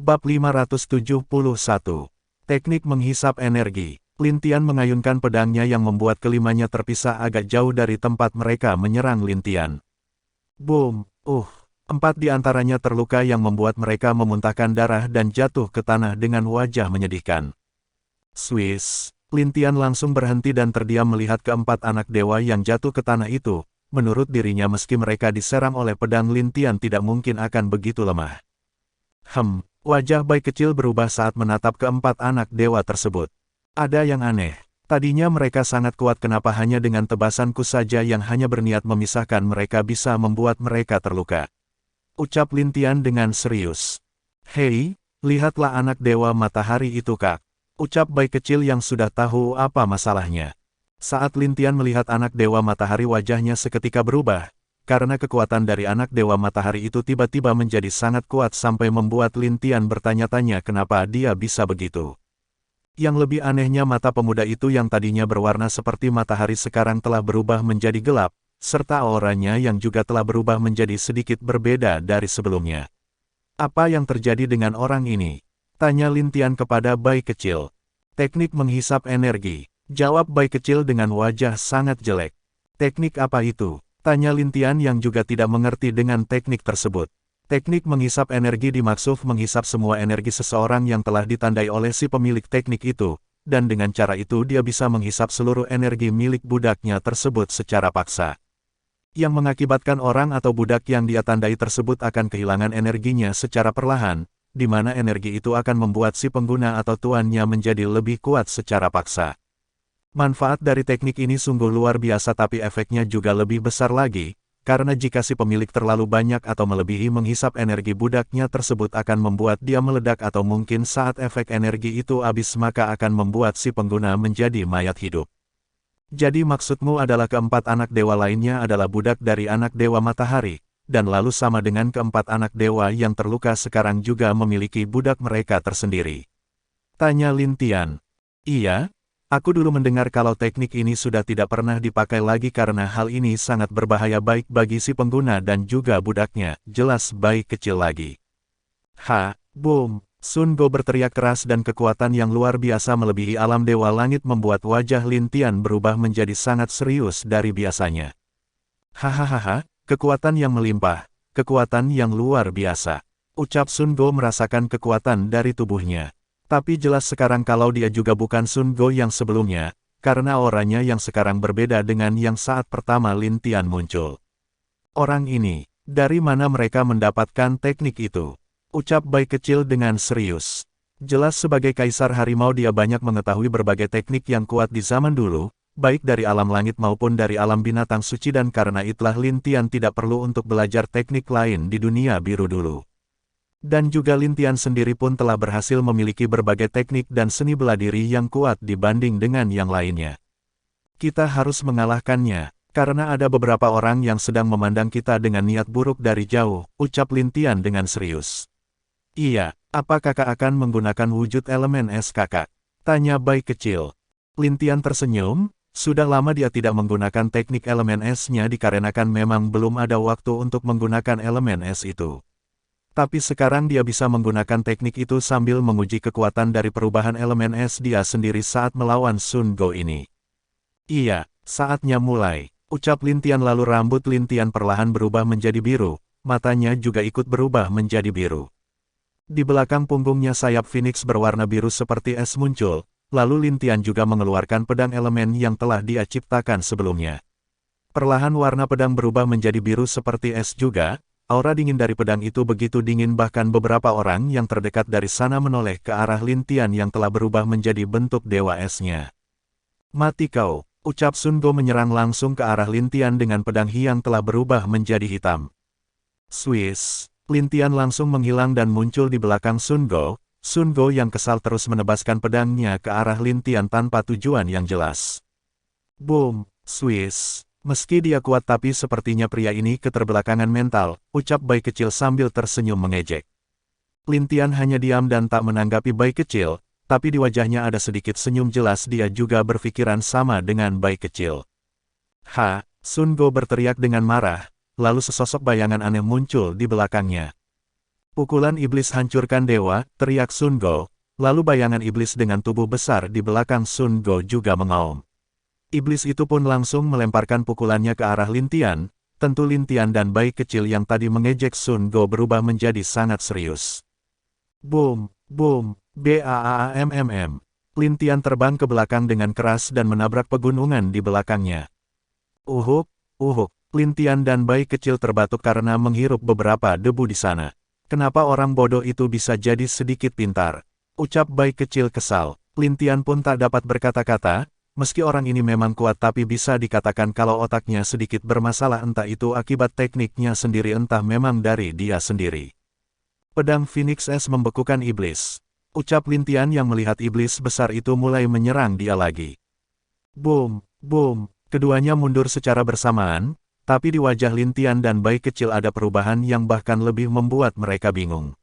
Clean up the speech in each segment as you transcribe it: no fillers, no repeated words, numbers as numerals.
Bab 571. Teknik menghisap energi. Lintian mengayunkan pedangnya yang membuat kelimanya terpisah agak jauh dari tempat mereka menyerang Lintian. Boom! Empat di antaranya terluka yang membuat mereka memuntahkan darah dan jatuh ke tanah dengan wajah menyedihkan. Swiss! Lintian langsung berhenti dan terdiam melihat keempat anak dewa yang jatuh ke tanah itu. Menurut dirinya meski mereka diserang oleh pedang Lintian tidak mungkin akan begitu lemah. Wajah Bai kecil berubah saat menatap keempat anak dewa tersebut. Ada yang aneh. Tadinya mereka sangat kuat, kenapa hanya dengan tebasanku saja yang hanya berniat memisahkan mereka bisa membuat mereka terluka. Ucap Lintian dengan serius. Hei, lihatlah anak dewa matahari itu kak. Ucap Bai kecil yang sudah tahu apa masalahnya. Saat Lintian melihat anak dewa matahari wajahnya seketika berubah. Karena kekuatan dari anak dewa matahari itu tiba-tiba menjadi sangat kuat sampai membuat Lintian bertanya-tanya kenapa dia bisa begitu. Yang lebih anehnya mata pemuda itu yang tadinya berwarna seperti matahari sekarang telah berubah menjadi gelap, serta auranya yang juga telah berubah menjadi sedikit berbeda dari sebelumnya. Apa yang terjadi dengan orang ini? Tanya Lintian kepada Bai kecil. Teknik menghisap energi. Jawab Bai kecil dengan wajah sangat jelek. Teknik apa itu? Tanya Lintian yang juga tidak mengerti dengan teknik tersebut. Teknik menghisap energi dimaksud menghisap semua energi seseorang yang telah ditandai oleh si pemilik teknik itu, dan dengan cara itu dia bisa menghisap seluruh energi milik budaknya tersebut secara paksa. Yang mengakibatkan orang atau budak yang dia tandai tersebut akan kehilangan energinya secara perlahan, di mana energi itu akan membuat si pengguna atau tuannya menjadi lebih kuat secara paksa. Manfaat dari teknik ini sungguh luar biasa, tapi efeknya juga lebih besar lagi, karena jika si pemilik terlalu banyak atau melebihi menghisap energi budaknya tersebut akan membuat dia meledak atau mungkin saat efek energi itu habis maka akan membuat si pengguna menjadi mayat hidup. Jadi maksudmu adalah keempat anak dewa lainnya adalah budak dari anak dewa matahari, dan lalu sama dengan keempat anak dewa yang terluka sekarang juga memiliki budak mereka tersendiri. Tanya Lintian. Iya. Aku dulu mendengar kalau teknik ini sudah tidak pernah dipakai lagi karena hal ini sangat berbahaya baik bagi si pengguna dan juga budaknya, jelas Bai kecil lagi. Boom! Sun Go berteriak keras dan kekuatan yang luar biasa melebihi alam dewa langit membuat wajah Lintian berubah menjadi sangat serius dari biasanya. Hahaha, kekuatan yang melimpah, kekuatan yang luar biasa. Ucap Sun Go merasakan kekuatan dari tubuhnya. Tapi jelas sekarang kalau dia juga bukan Sun Go yang sebelumnya, karena auranya yang sekarang berbeda dengan yang saat pertama Lintian muncul. Orang ini, dari mana mereka mendapatkan teknik itu? Ucap Bai kecil dengan serius. Jelas sebagai kaisar harimau dia banyak mengetahui berbagai teknik yang kuat di zaman dulu, baik dari alam langit maupun dari alam binatang suci, dan karena itulah Lintian tidak perlu untuk belajar teknik lain di dunia biru dulu. Dan juga Lintian sendiri pun telah berhasil memiliki berbagai teknik dan seni bela diri yang kuat dibanding dengan yang lainnya. Kita harus mengalahkannya, karena ada beberapa orang yang sedang memandang kita dengan niat buruk dari jauh, ucap Lintian dengan serius. Iya, apa kakak akan menggunakan wujud elemen es kakak? Tanya Bai kecil. Lintian tersenyum, sudah lama dia tidak menggunakan teknik elemen esnya dikarenakan memang belum ada waktu untuk menggunakan elemen es itu. Tapi sekarang dia bisa menggunakan teknik itu sambil menguji kekuatan dari perubahan elemen es dia sendiri saat melawan Sun Go ini. Iya, saatnya mulai, ucap Lintian lalu rambut Lintian perlahan berubah menjadi biru, matanya juga ikut berubah menjadi biru. Di belakang punggungnya sayap Phoenix berwarna biru seperti es muncul, lalu Lintian juga mengeluarkan pedang elemen yang telah dia ciptakan sebelumnya. Perlahan warna pedang berubah menjadi biru seperti es juga. Aura dingin dari pedang itu begitu dingin bahkan beberapa orang yang terdekat dari sana menoleh ke arah Lintian yang telah berubah menjadi bentuk dewa esnya. Mati kau, ucap Sun Go menyerang langsung ke arah Lintian dengan pedang yang telah berubah menjadi hitam. Swiss, Lintian langsung menghilang dan muncul di belakang Sun Go. Sun Go yang kesal terus menebaskan pedangnya ke arah Lintian tanpa tujuan yang jelas. Boom, Swiss. Meski dia kuat tapi sepertinya pria ini keterbelakangan mental, ucap Bai kecil sambil tersenyum mengejek. Lintian hanya diam dan tak menanggapi Bai kecil, tapi di wajahnya ada sedikit senyum, jelas dia juga berpikiran sama dengan Bai kecil. Sun Go berteriak dengan marah, lalu sesosok bayangan aneh muncul di belakangnya. Pukulan iblis hancurkan dewa, teriak Sun Go, lalu bayangan iblis dengan tubuh besar di belakang Sun Go juga mengaum. Iblis itu pun langsung melemparkan pukulannya ke arah Lin Tian, tentu Lin Tian dan bayi kecil yang tadi mengejek Sun Go berubah menjadi sangat serius. Boom, boom, BAAMMM. Lin Tian terbang ke belakang dengan keras dan menabrak pegunungan di belakangnya. Uhuk, uhuk, Lin Tian dan bayi kecil terbatuk karena menghirup beberapa debu di sana. Kenapa orang bodoh itu bisa jadi sedikit pintar? Ucap bayi kecil kesal. Lin Tian pun tak dapat berkata-kata, meski orang ini memang kuat tapi bisa dikatakan kalau otaknya sedikit bermasalah, entah itu akibat tekniknya sendiri entah memang dari dia sendiri. Pedang Phoenix S membekukan iblis. Ucap Lin Tian yang melihat iblis besar itu mulai menyerang dia lagi. Boom, boom, keduanya mundur secara bersamaan, tapi di wajah Lin Tian dan bayi kecil ada perubahan yang bahkan lebih membuat mereka bingung.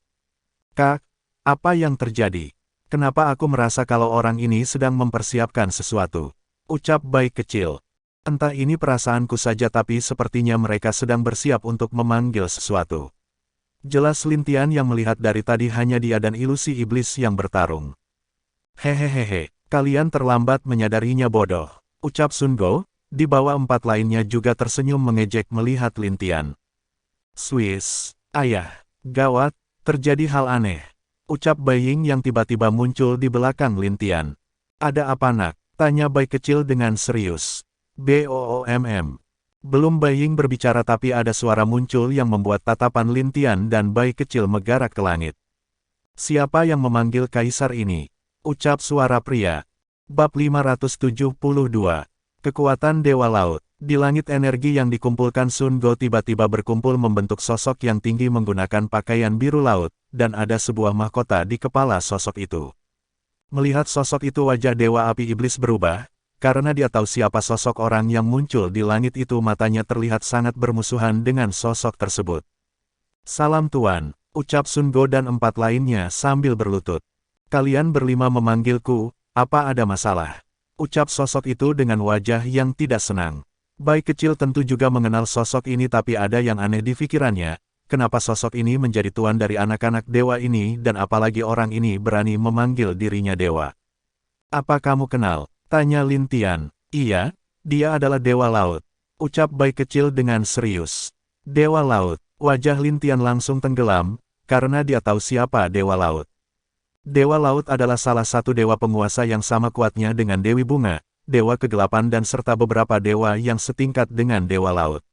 Kak, apa yang terjadi? Kenapa aku merasa kalau orang ini sedang mempersiapkan sesuatu? Ucap bayi kecil. Entah ini perasaanku saja tapi sepertinya mereka sedang bersiap untuk memanggil sesuatu. Jelas Lin Tian yang melihat dari tadi hanya dia dan ilusi iblis yang bertarung. Hehehehe, kalian terlambat menyadarinya bodoh. Ucap Sun Go, di bawah empat lainnya juga tersenyum mengejek melihat Lin Tian. Swiss, ayah, gawat, terjadi hal aneh. Ucap Bai Ying yang tiba-tiba muncul di belakang Lin Tian. Ada apa nak? Tanya Bai kecil dengan serius. BOOMM. Belum Bai Ying berbicara tapi ada suara muncul yang membuat tatapan Lin Tian dan Bai kecil megarak ke langit. Siapa yang memanggil kaisar ini? Ucap suara pria. Bab 572. Kekuatan Dewa Laut. Di langit energi yang dikumpulkan Sun Go tiba-tiba berkumpul membentuk sosok yang tinggi menggunakan pakaian biru laut, dan ada sebuah mahkota di kepala sosok itu. Melihat sosok itu wajah Dewa Api Iblis berubah, karena dia tahu siapa sosok orang yang muncul di langit itu. Matanya terlihat sangat bermusuhan dengan sosok tersebut. Salam Tuan, ucap Sun Go dan empat lainnya sambil berlutut. Kalian berlima memanggilku, apa ada masalah? Ucap sosok itu dengan wajah yang tidak senang. Bai kecil tentu juga mengenal sosok ini tapi ada yang aneh di pikirannya. Kenapa sosok ini menjadi tuan dari anak-anak dewa ini dan apalagi orang ini berani memanggil dirinya dewa? Apa kamu kenal? Tanya Lin Tian. Iya, dia adalah Dewa Laut. Ucap Bai kecil dengan serius. Dewa Laut. Wajah Lin Tian langsung tenggelam, karena dia tahu siapa Dewa Laut. Dewa Laut adalah salah satu dewa penguasa yang sama kuatnya dengan Dewi Bunga, Dewa Kegelapan dan serta beberapa dewa yang setingkat dengan Dewa Laut.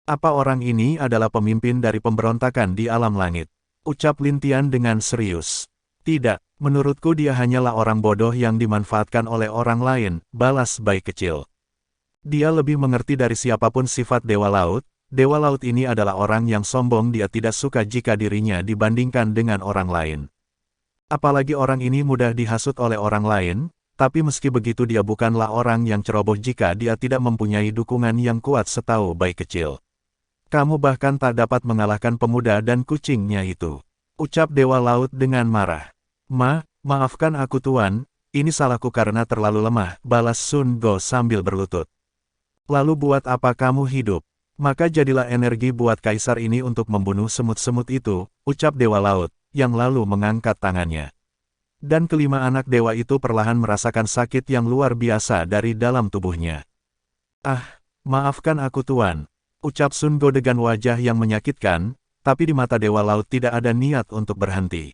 Apa orang ini adalah pemimpin dari pemberontakan di alam langit? Ucap Lin Tian dengan serius. Tidak, menurutku dia hanyalah orang bodoh yang dimanfaatkan oleh orang lain, balas Bai kecil. Dia lebih mengerti dari siapapun sifat Dewa Laut. Dewa Laut ini adalah orang yang sombong, dia tidak suka jika dirinya dibandingkan dengan orang lain. Apalagi orang ini mudah dihasut oleh orang lain, tapi meski begitu dia bukanlah orang yang ceroboh jika dia tidak mempunyai dukungan yang kuat setahu Bai kecil. Kamu bahkan tak dapat mengalahkan pemuda dan kucingnya itu. Ucap Dewa Laut dengan marah. Maafkan aku Tuan, ini salahku karena terlalu lemah, balas Sun Go sambil berlutut. Lalu buat apa kamu hidup? Maka jadilah energi buat kaisar ini untuk membunuh semut-semut itu, ucap Dewa Laut, yang lalu mengangkat tangannya. Dan kelima anak dewa itu perlahan merasakan sakit yang luar biasa dari dalam tubuhnya. Maafkan aku Tuan, ucap Sun Go dengan wajah yang menyakitkan, tapi di mata Dewa Laut tidak ada niat untuk berhenti.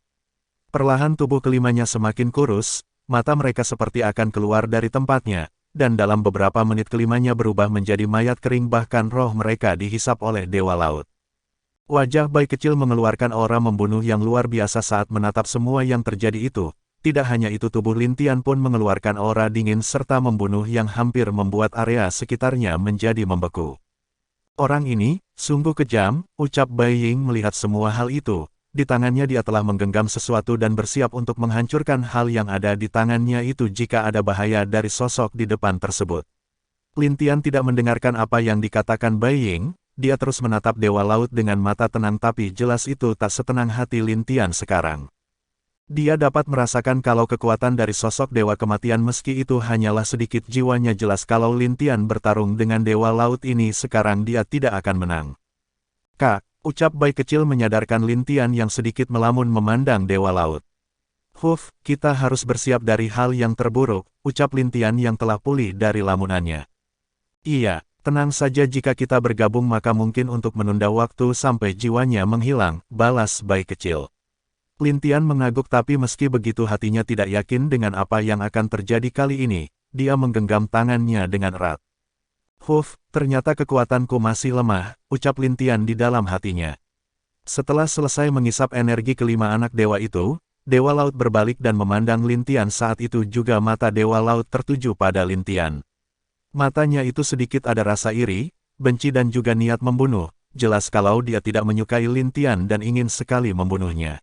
Perlahan tubuh kelimanya semakin kurus, mata mereka seperti akan keluar dari tempatnya, dan dalam beberapa menit kelimanya berubah menjadi mayat kering bahkan roh mereka dihisap oleh Dewa Laut. Wajah Bai kecil mengeluarkan aura membunuh yang luar biasa saat menatap semua yang terjadi itu. Tidak hanya itu tubuh Lin Tian pun mengeluarkan aura dingin serta membunuh yang hampir membuat area sekitarnya menjadi membeku. Orang ini, sungguh kejam, ucap Bai Ying melihat semua hal itu. Di tangannya dia telah menggenggam sesuatu dan bersiap untuk menghancurkan hal yang ada di tangannya itu jika ada bahaya dari sosok di depan tersebut. Lin Tian tidak mendengarkan apa yang dikatakan Bai Ying. Dia terus menatap Dewa Laut dengan mata tenang tapi jelas itu tak setenang hati Lin Tian sekarang. Dia dapat merasakan kalau kekuatan dari sosok Dewa Kematian meski itu hanyalah sedikit jiwanya jelas kalau Lin Tian bertarung dengan Dewa Laut ini sekarang dia tidak akan menang. Kak, Ucap bayi kecil menyadarkan Lintian yang sedikit melamun memandang Dewa Laut. Huf, kita harus bersiap dari hal yang terburuk, ucap Lintian yang telah pulih dari lamunannya. Iya, tenang saja jika kita bergabung maka mungkin untuk menunda waktu sampai jiwanya menghilang, balas bayi kecil. Lintian mengangguk tapi meski begitu hatinya tidak yakin dengan apa yang akan terjadi kali ini, dia menggenggam tangannya dengan erat. Huf, ternyata kekuatanku masih lemah, ucap Lintian di dalam hatinya. Setelah selesai mengisap energi kelima anak dewa itu, Dewa Laut berbalik dan memandang Lintian saat itu juga mata Dewa Laut tertuju pada Lintian. Matanya itu sedikit ada rasa iri, benci dan juga niat membunuh, jelas kalau dia tidak menyukai Lintian dan ingin sekali membunuhnya.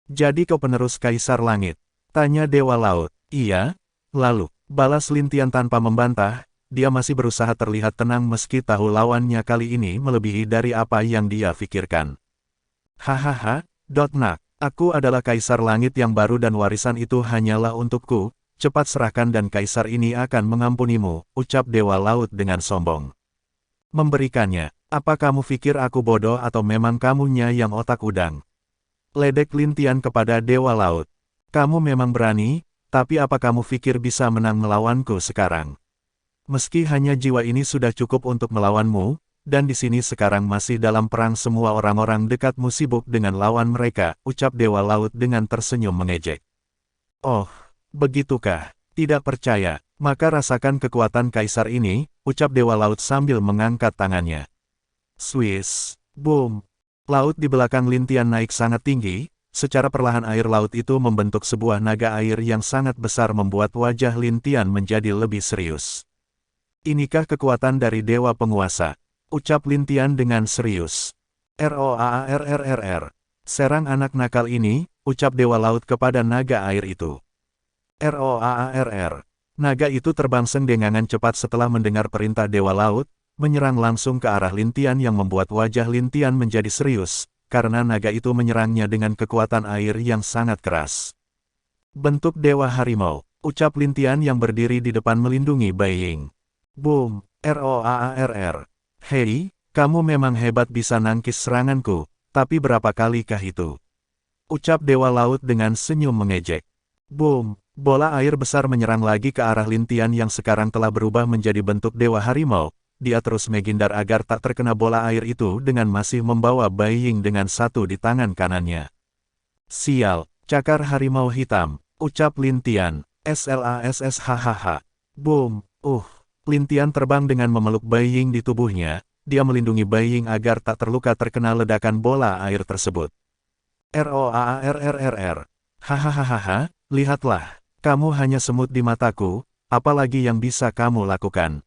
Jadi kau penerus Kaisar Langit? Tanya Dewa Laut. Iya, lalu, balas Lintian tanpa membantah, dia masih berusaha terlihat tenang meski tahu lawannya kali ini melebihi dari apa yang dia pikirkan. Hahaha, Dotnak. Aku adalah Kaisar Langit yang baru dan warisan itu hanyalah untukku, cepat serahkan dan Kaisar ini akan mengampunimu, ucap Dewa Laut dengan sombong. Memberikannya, apa kamu pikir aku bodoh atau memang kamunya yang otak udang? Ledek Lintian kepada Dewa Laut. Kamu memang berani, tapi apa kamu pikir bisa menang melawanku sekarang? Meski hanya jiwa ini sudah cukup untuk melawanmu, dan di sini sekarang masih dalam perang semua orang-orang dekatmu sibuk dengan lawan mereka, ucap Dewa Laut dengan tersenyum mengejek. Oh, begitukah? Tidak percaya, maka rasakan kekuatan Kaisar ini, ucap Dewa Laut sambil mengangkat tangannya. Swiss, boom. Laut di belakang Lintian naik sangat tinggi, secara perlahan air laut itu membentuk sebuah naga air yang sangat besar membuat wajah Lintian menjadi lebih serius. Inikah kekuatan dari Dewa Penguasa? Ucap Lintian dengan serius. Roaarrrr. Serang anak nakal ini, ucap Dewa Laut kepada naga air itu. Roaarr. Naga itu terbang sengdengangan cepat setelah mendengar perintah Dewa Laut, menyerang langsung ke arah Lintian yang membuat wajah Lintian menjadi serius, karena naga itu menyerangnya dengan kekuatan air yang sangat keras. Bentuk Dewa Harimau, ucap Lintian yang berdiri di depan melindungi Beiying. Boom, Roaarr. Hei, kamu memang hebat bisa nangkis seranganku, tapi berapa kalikah itu? Ucap Dewa Laut dengan senyum mengejek. Boom, bola air besar menyerang lagi ke arah Lintian yang sekarang telah berubah menjadi bentuk Dewa Harimau. Dia terus menghindar agar tak terkena bola air itu dengan masih membawa Beiying dengan satu di tangan kanannya. Sial, cakar harimau hitam, ucap Lintian. SLASSHHH. Boom, Lintian terbang dengan memeluk Beiying di tubuhnya, dia melindungi Beiying agar tak terluka terkena ledakan bola air tersebut. Roaarrrr. Hahaha, lihatlah, kamu hanya semut di mataku, apalagi yang bisa kamu lakukan?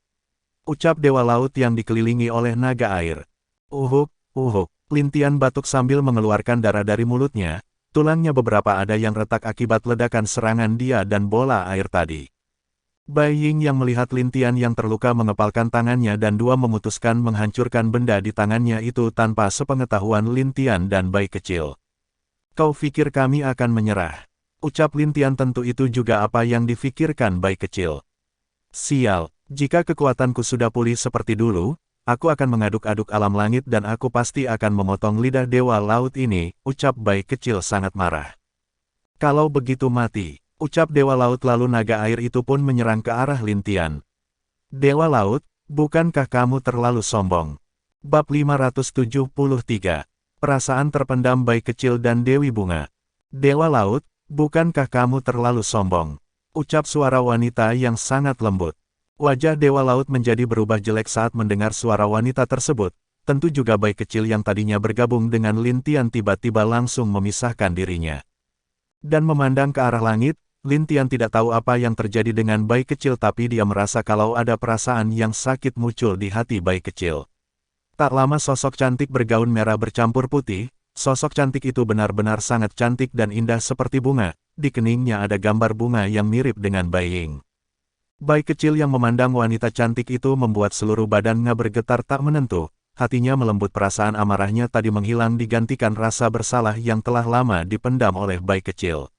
Ucap Dewa Laut yang dikelilingi oleh naga air. Uhuk, Lintian batuk sambil mengeluarkan darah dari mulutnya, tulangnya beberapa ada yang retak akibat ledakan serangan dia dan bola air tadi. Beiying yang melihat Lintian yang terluka mengepalkan tangannya dan dua memutuskan menghancurkan benda di tangannya itu tanpa sepengetahuan Lintian dan bayi kecil. Kau pikir kami akan menyerah? Ucap Lintian tentu itu juga apa yang difikirkan bayi kecil. Sial, jika kekuatanku sudah pulih seperti dulu, aku akan mengaduk-aduk alam langit dan aku pasti akan memotong lidah Dewa Laut ini, ucap bayi kecil sangat marah. Kalau begitu mati. Ucap Dewa Laut lalu naga air itu pun menyerang ke arah Lintian. Dewa Laut, bukankah kamu terlalu sombong? Bab 573. Perasaan terpendam bayi kecil dan Dewi Bunga. Dewa Laut, bukankah kamu terlalu sombong? Ucap suara wanita yang sangat lembut. Wajah Dewa Laut menjadi berubah jelek saat mendengar suara wanita tersebut. Tentu juga bayi kecil yang tadinya bergabung dengan Lintian tiba-tiba langsung memisahkan dirinya. Dan memandang ke arah langit, Lintian tidak tahu apa yang terjadi dengan bayi kecil tapi dia merasa kalau ada perasaan yang sakit muncul di hati bayi kecil. Tak lama sosok cantik bergaun merah bercampur putih, sosok cantik itu benar-benar sangat cantik dan indah seperti bunga, di keningnya ada gambar bunga yang mirip dengan Beiying. Bayi kecil yang memandang wanita cantik itu membuat seluruh badannya bergetar tak menentu, hatinya melembut perasaan amarahnya tadi menghilang digantikan rasa bersalah yang telah lama dipendam oleh bayi kecil.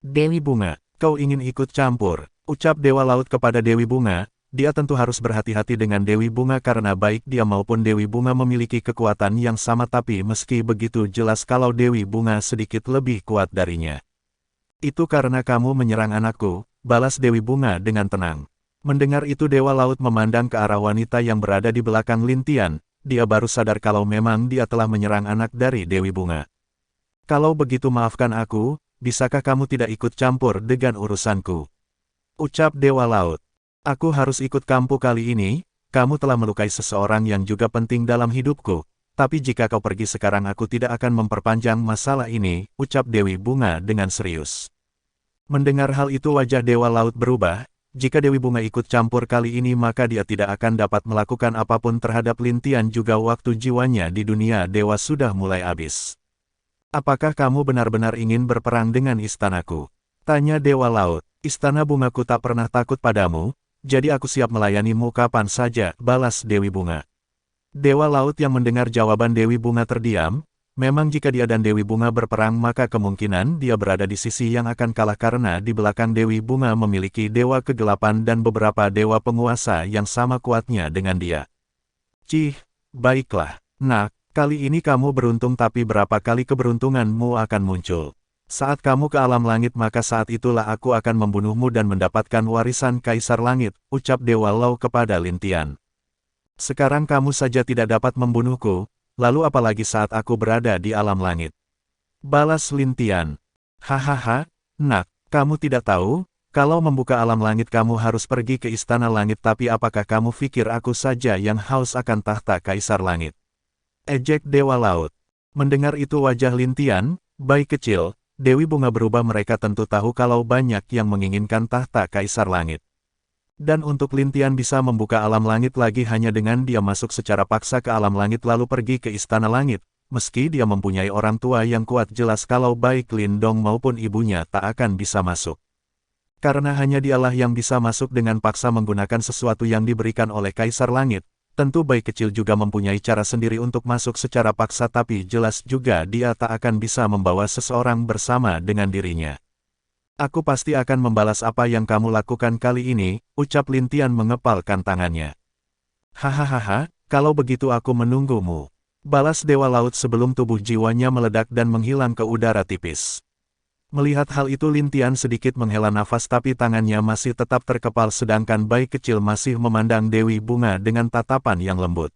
Dewi Bunga, kau ingin ikut campur, ucap Dewa Laut kepada Dewi Bunga, dia tentu harus berhati-hati dengan Dewi Bunga karena baik dia maupun Dewi Bunga memiliki kekuatan yang sama tapi meski begitu jelas kalau Dewi Bunga sedikit lebih kuat darinya. Itu karena kamu menyerang anakku, balas Dewi Bunga dengan tenang. Mendengar itu Dewa Laut memandang ke arah wanita yang berada di belakang Lin Tian, dia baru sadar kalau memang dia telah menyerang anak dari Dewi Bunga. Kalau begitu maafkan aku, bisakah kamu tidak ikut campur dengan urusanku? Ucap Dewa Laut. Aku harus ikut kamu kali ini, kamu telah melukai seseorang yang juga penting dalam hidupku, tapi jika kau pergi sekarang aku tidak akan memperpanjang masalah ini, ucap Dewi Bunga dengan serius. Mendengar hal itu wajah Dewa Laut berubah, jika Dewi Bunga ikut campur kali ini maka dia tidak akan dapat melakukan apapun terhadap Lin Tian juga waktu jiwanya di dunia dewa sudah mulai habis. Apakah kamu benar-benar ingin berperang dengan istanaku? Tanya Dewa Laut. Istana bungaku tak pernah takut padamu, jadi aku siap melayanimu kapan saja, balas Dewi Bunga. Dewa Laut yang mendengar jawaban Dewi Bunga terdiam, memang jika dia dan Dewi Bunga berperang maka kemungkinan dia berada di sisi yang akan kalah karena di belakang Dewi Bunga memiliki Dewa Kegelapan dan beberapa dewa penguasa yang sama kuatnya dengan dia. Cih, baiklah, nak, kali ini kamu beruntung tapi berapa kali keberuntunganmu akan muncul. Saat kamu ke alam langit maka saat itulah aku akan membunuhmu dan mendapatkan warisan Kaisar Langit, ucap Dewa Lau kepada Lin Tian. Sekarang kamu saja tidak dapat membunuhku, lalu apalagi saat aku berada di alam langit. Balas Lin Tian. Hahaha, nak, kamu tidak tahu, kalau membuka alam langit kamu harus pergi ke istana langit tapi apakah kamu pikir aku saja yang haus akan tahta Kaisar Langit? Ejek Dewa Laut. Mendengar itu wajah Lin Tian, bayi kecil, Dewi Bunga berubah mereka tentu tahu kalau banyak yang menginginkan tahta Kaisar Langit. Dan untuk Lin Tian bisa membuka alam langit lagi hanya dengan dia masuk secara paksa ke alam langit lalu pergi ke istana langit, meski dia mempunyai orang tua yang kuat jelas kalau baik Lin Dong maupun ibunya tak akan bisa masuk. Karena hanya dialah yang bisa masuk dengan paksa menggunakan sesuatu yang diberikan oleh Kaisar Langit. Tentu bayi kecil juga mempunyai cara sendiri untuk masuk secara paksa tapi jelas juga dia tak akan bisa membawa seseorang bersama dengan dirinya. Aku pasti akan membalas apa yang kamu lakukan kali ini, ucap Lin Tian mengepalkan tangannya. Hahaha, kalau begitu aku menunggumu. Balas Dewa Laut sebelum tubuh jiwanya meledak dan menghilang ke udara tipis. Melihat hal itu Lin Tian sedikit menghela nafas tapi tangannya masih tetap terkepal sedangkan bayi kecil masih memandang Dewi Bunga dengan tatapan yang lembut.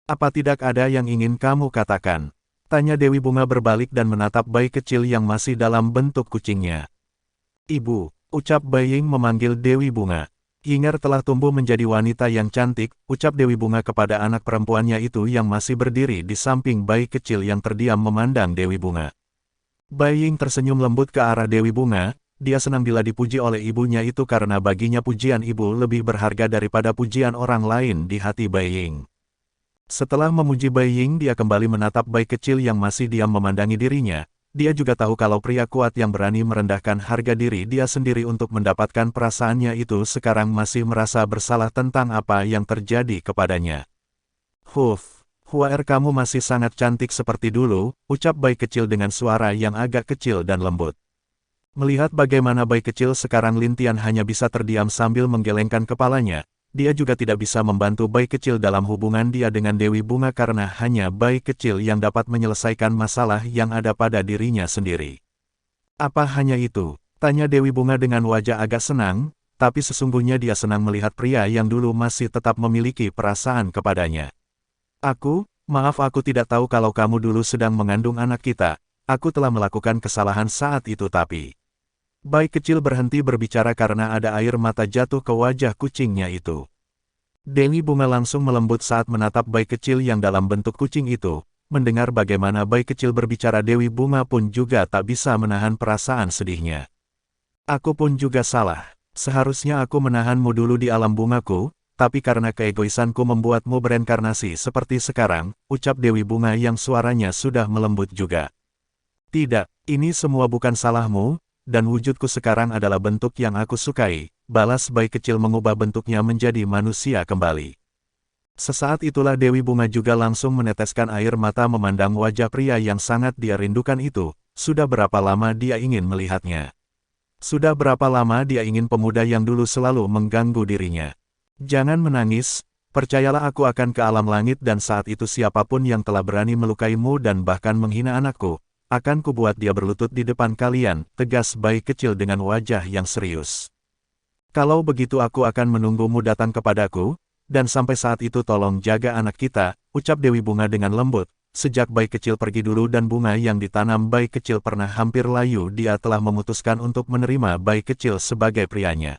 Apa tidak ada yang ingin kamu katakan? Tanya Dewi Bunga berbalik dan menatap bayi kecil yang masih dalam bentuk kucingnya. Ibu, ucap Bai Ying memanggil Dewi Bunga. Yinger telah tumbuh menjadi wanita yang cantik, ucap Dewi Bunga kepada anak perempuannya itu yang masih berdiri di samping bayi kecil yang terdiam memandang Dewi Bunga. Bai Ying tersenyum lembut ke arah Dewi Bunga, dia senang bila dipuji oleh ibunya itu karena baginya pujian ibu lebih berharga daripada pujian orang lain di hati Bai Ying. Setelah memuji Bai Ying dia kembali menatap bayi kecil yang masih diam memandangi dirinya, dia juga tahu kalau pria kuat yang berani merendahkan harga diri dia sendiri untuk mendapatkan perasaannya itu sekarang masih merasa bersalah tentang apa yang terjadi kepadanya. Huaer kamu masih sangat cantik seperti dulu, ucap bayi kecil dengan suara yang agak kecil dan lembut. Melihat bagaimana bayi kecil sekarang Lin Tian hanya bisa terdiam sambil menggelengkan kepalanya, dia juga tidak bisa membantu bayi kecil dalam hubungan dia dengan Dewi Bunga karena hanya bayi kecil yang dapat menyelesaikan masalah yang ada pada dirinya sendiri. Apa hanya itu? Tanya Dewi Bunga dengan wajah agak senang, tapi sesungguhnya dia senang melihat pria yang dulu masih tetap memiliki perasaan kepadanya. Maaf aku tidak tahu kalau kamu dulu sedang mengandung anak kita, aku telah melakukan kesalahan saat itu tapi. Bayi kecil berhenti berbicara karena ada air mata jatuh ke wajah kucingnya itu. Dewi Bunga langsung melembut saat menatap bayi kecil yang dalam bentuk kucing itu, mendengar bagaimana bayi kecil berbicara Dewi Bunga pun juga tak bisa menahan perasaan sedihnya. Aku pun juga salah, seharusnya aku menahanmu dulu di alam bungaku, tapi karena keegoisanku membuatmu bereinkarnasi seperti sekarang, ucap Dewi Bunga yang suaranya sudah melembut juga. Tidak, ini semua bukan salahmu, dan wujudku sekarang adalah bentuk yang aku sukai, balas bayi kecil mengubah bentuknya menjadi manusia kembali. Sesaat itulah Dewi Bunga juga langsung meneteskan air mata memandang wajah pria yang sangat dia rindukan itu, sudah berapa lama dia ingin melihatnya. Sudah berapa lama dia ingin pemuda yang dulu selalu mengganggu dirinya. Jangan menangis, percayalah aku akan ke alam langit dan saat itu siapapun yang telah berani melukaimu dan bahkan menghina anakku, akan kubuat dia berlutut di depan kalian, tegas bayi kecil dengan wajah yang serius. Kalau begitu aku akan menunggumu datang kepadaku, dan sampai saat itu tolong jaga anak kita, ucap Dewi Bunga dengan lembut. Sejak bayi kecil pergi dulu dan bunga yang ditanam bayi kecil pernah hampir layu, dia telah memutuskan untuk menerima bayi kecil sebagai prianya.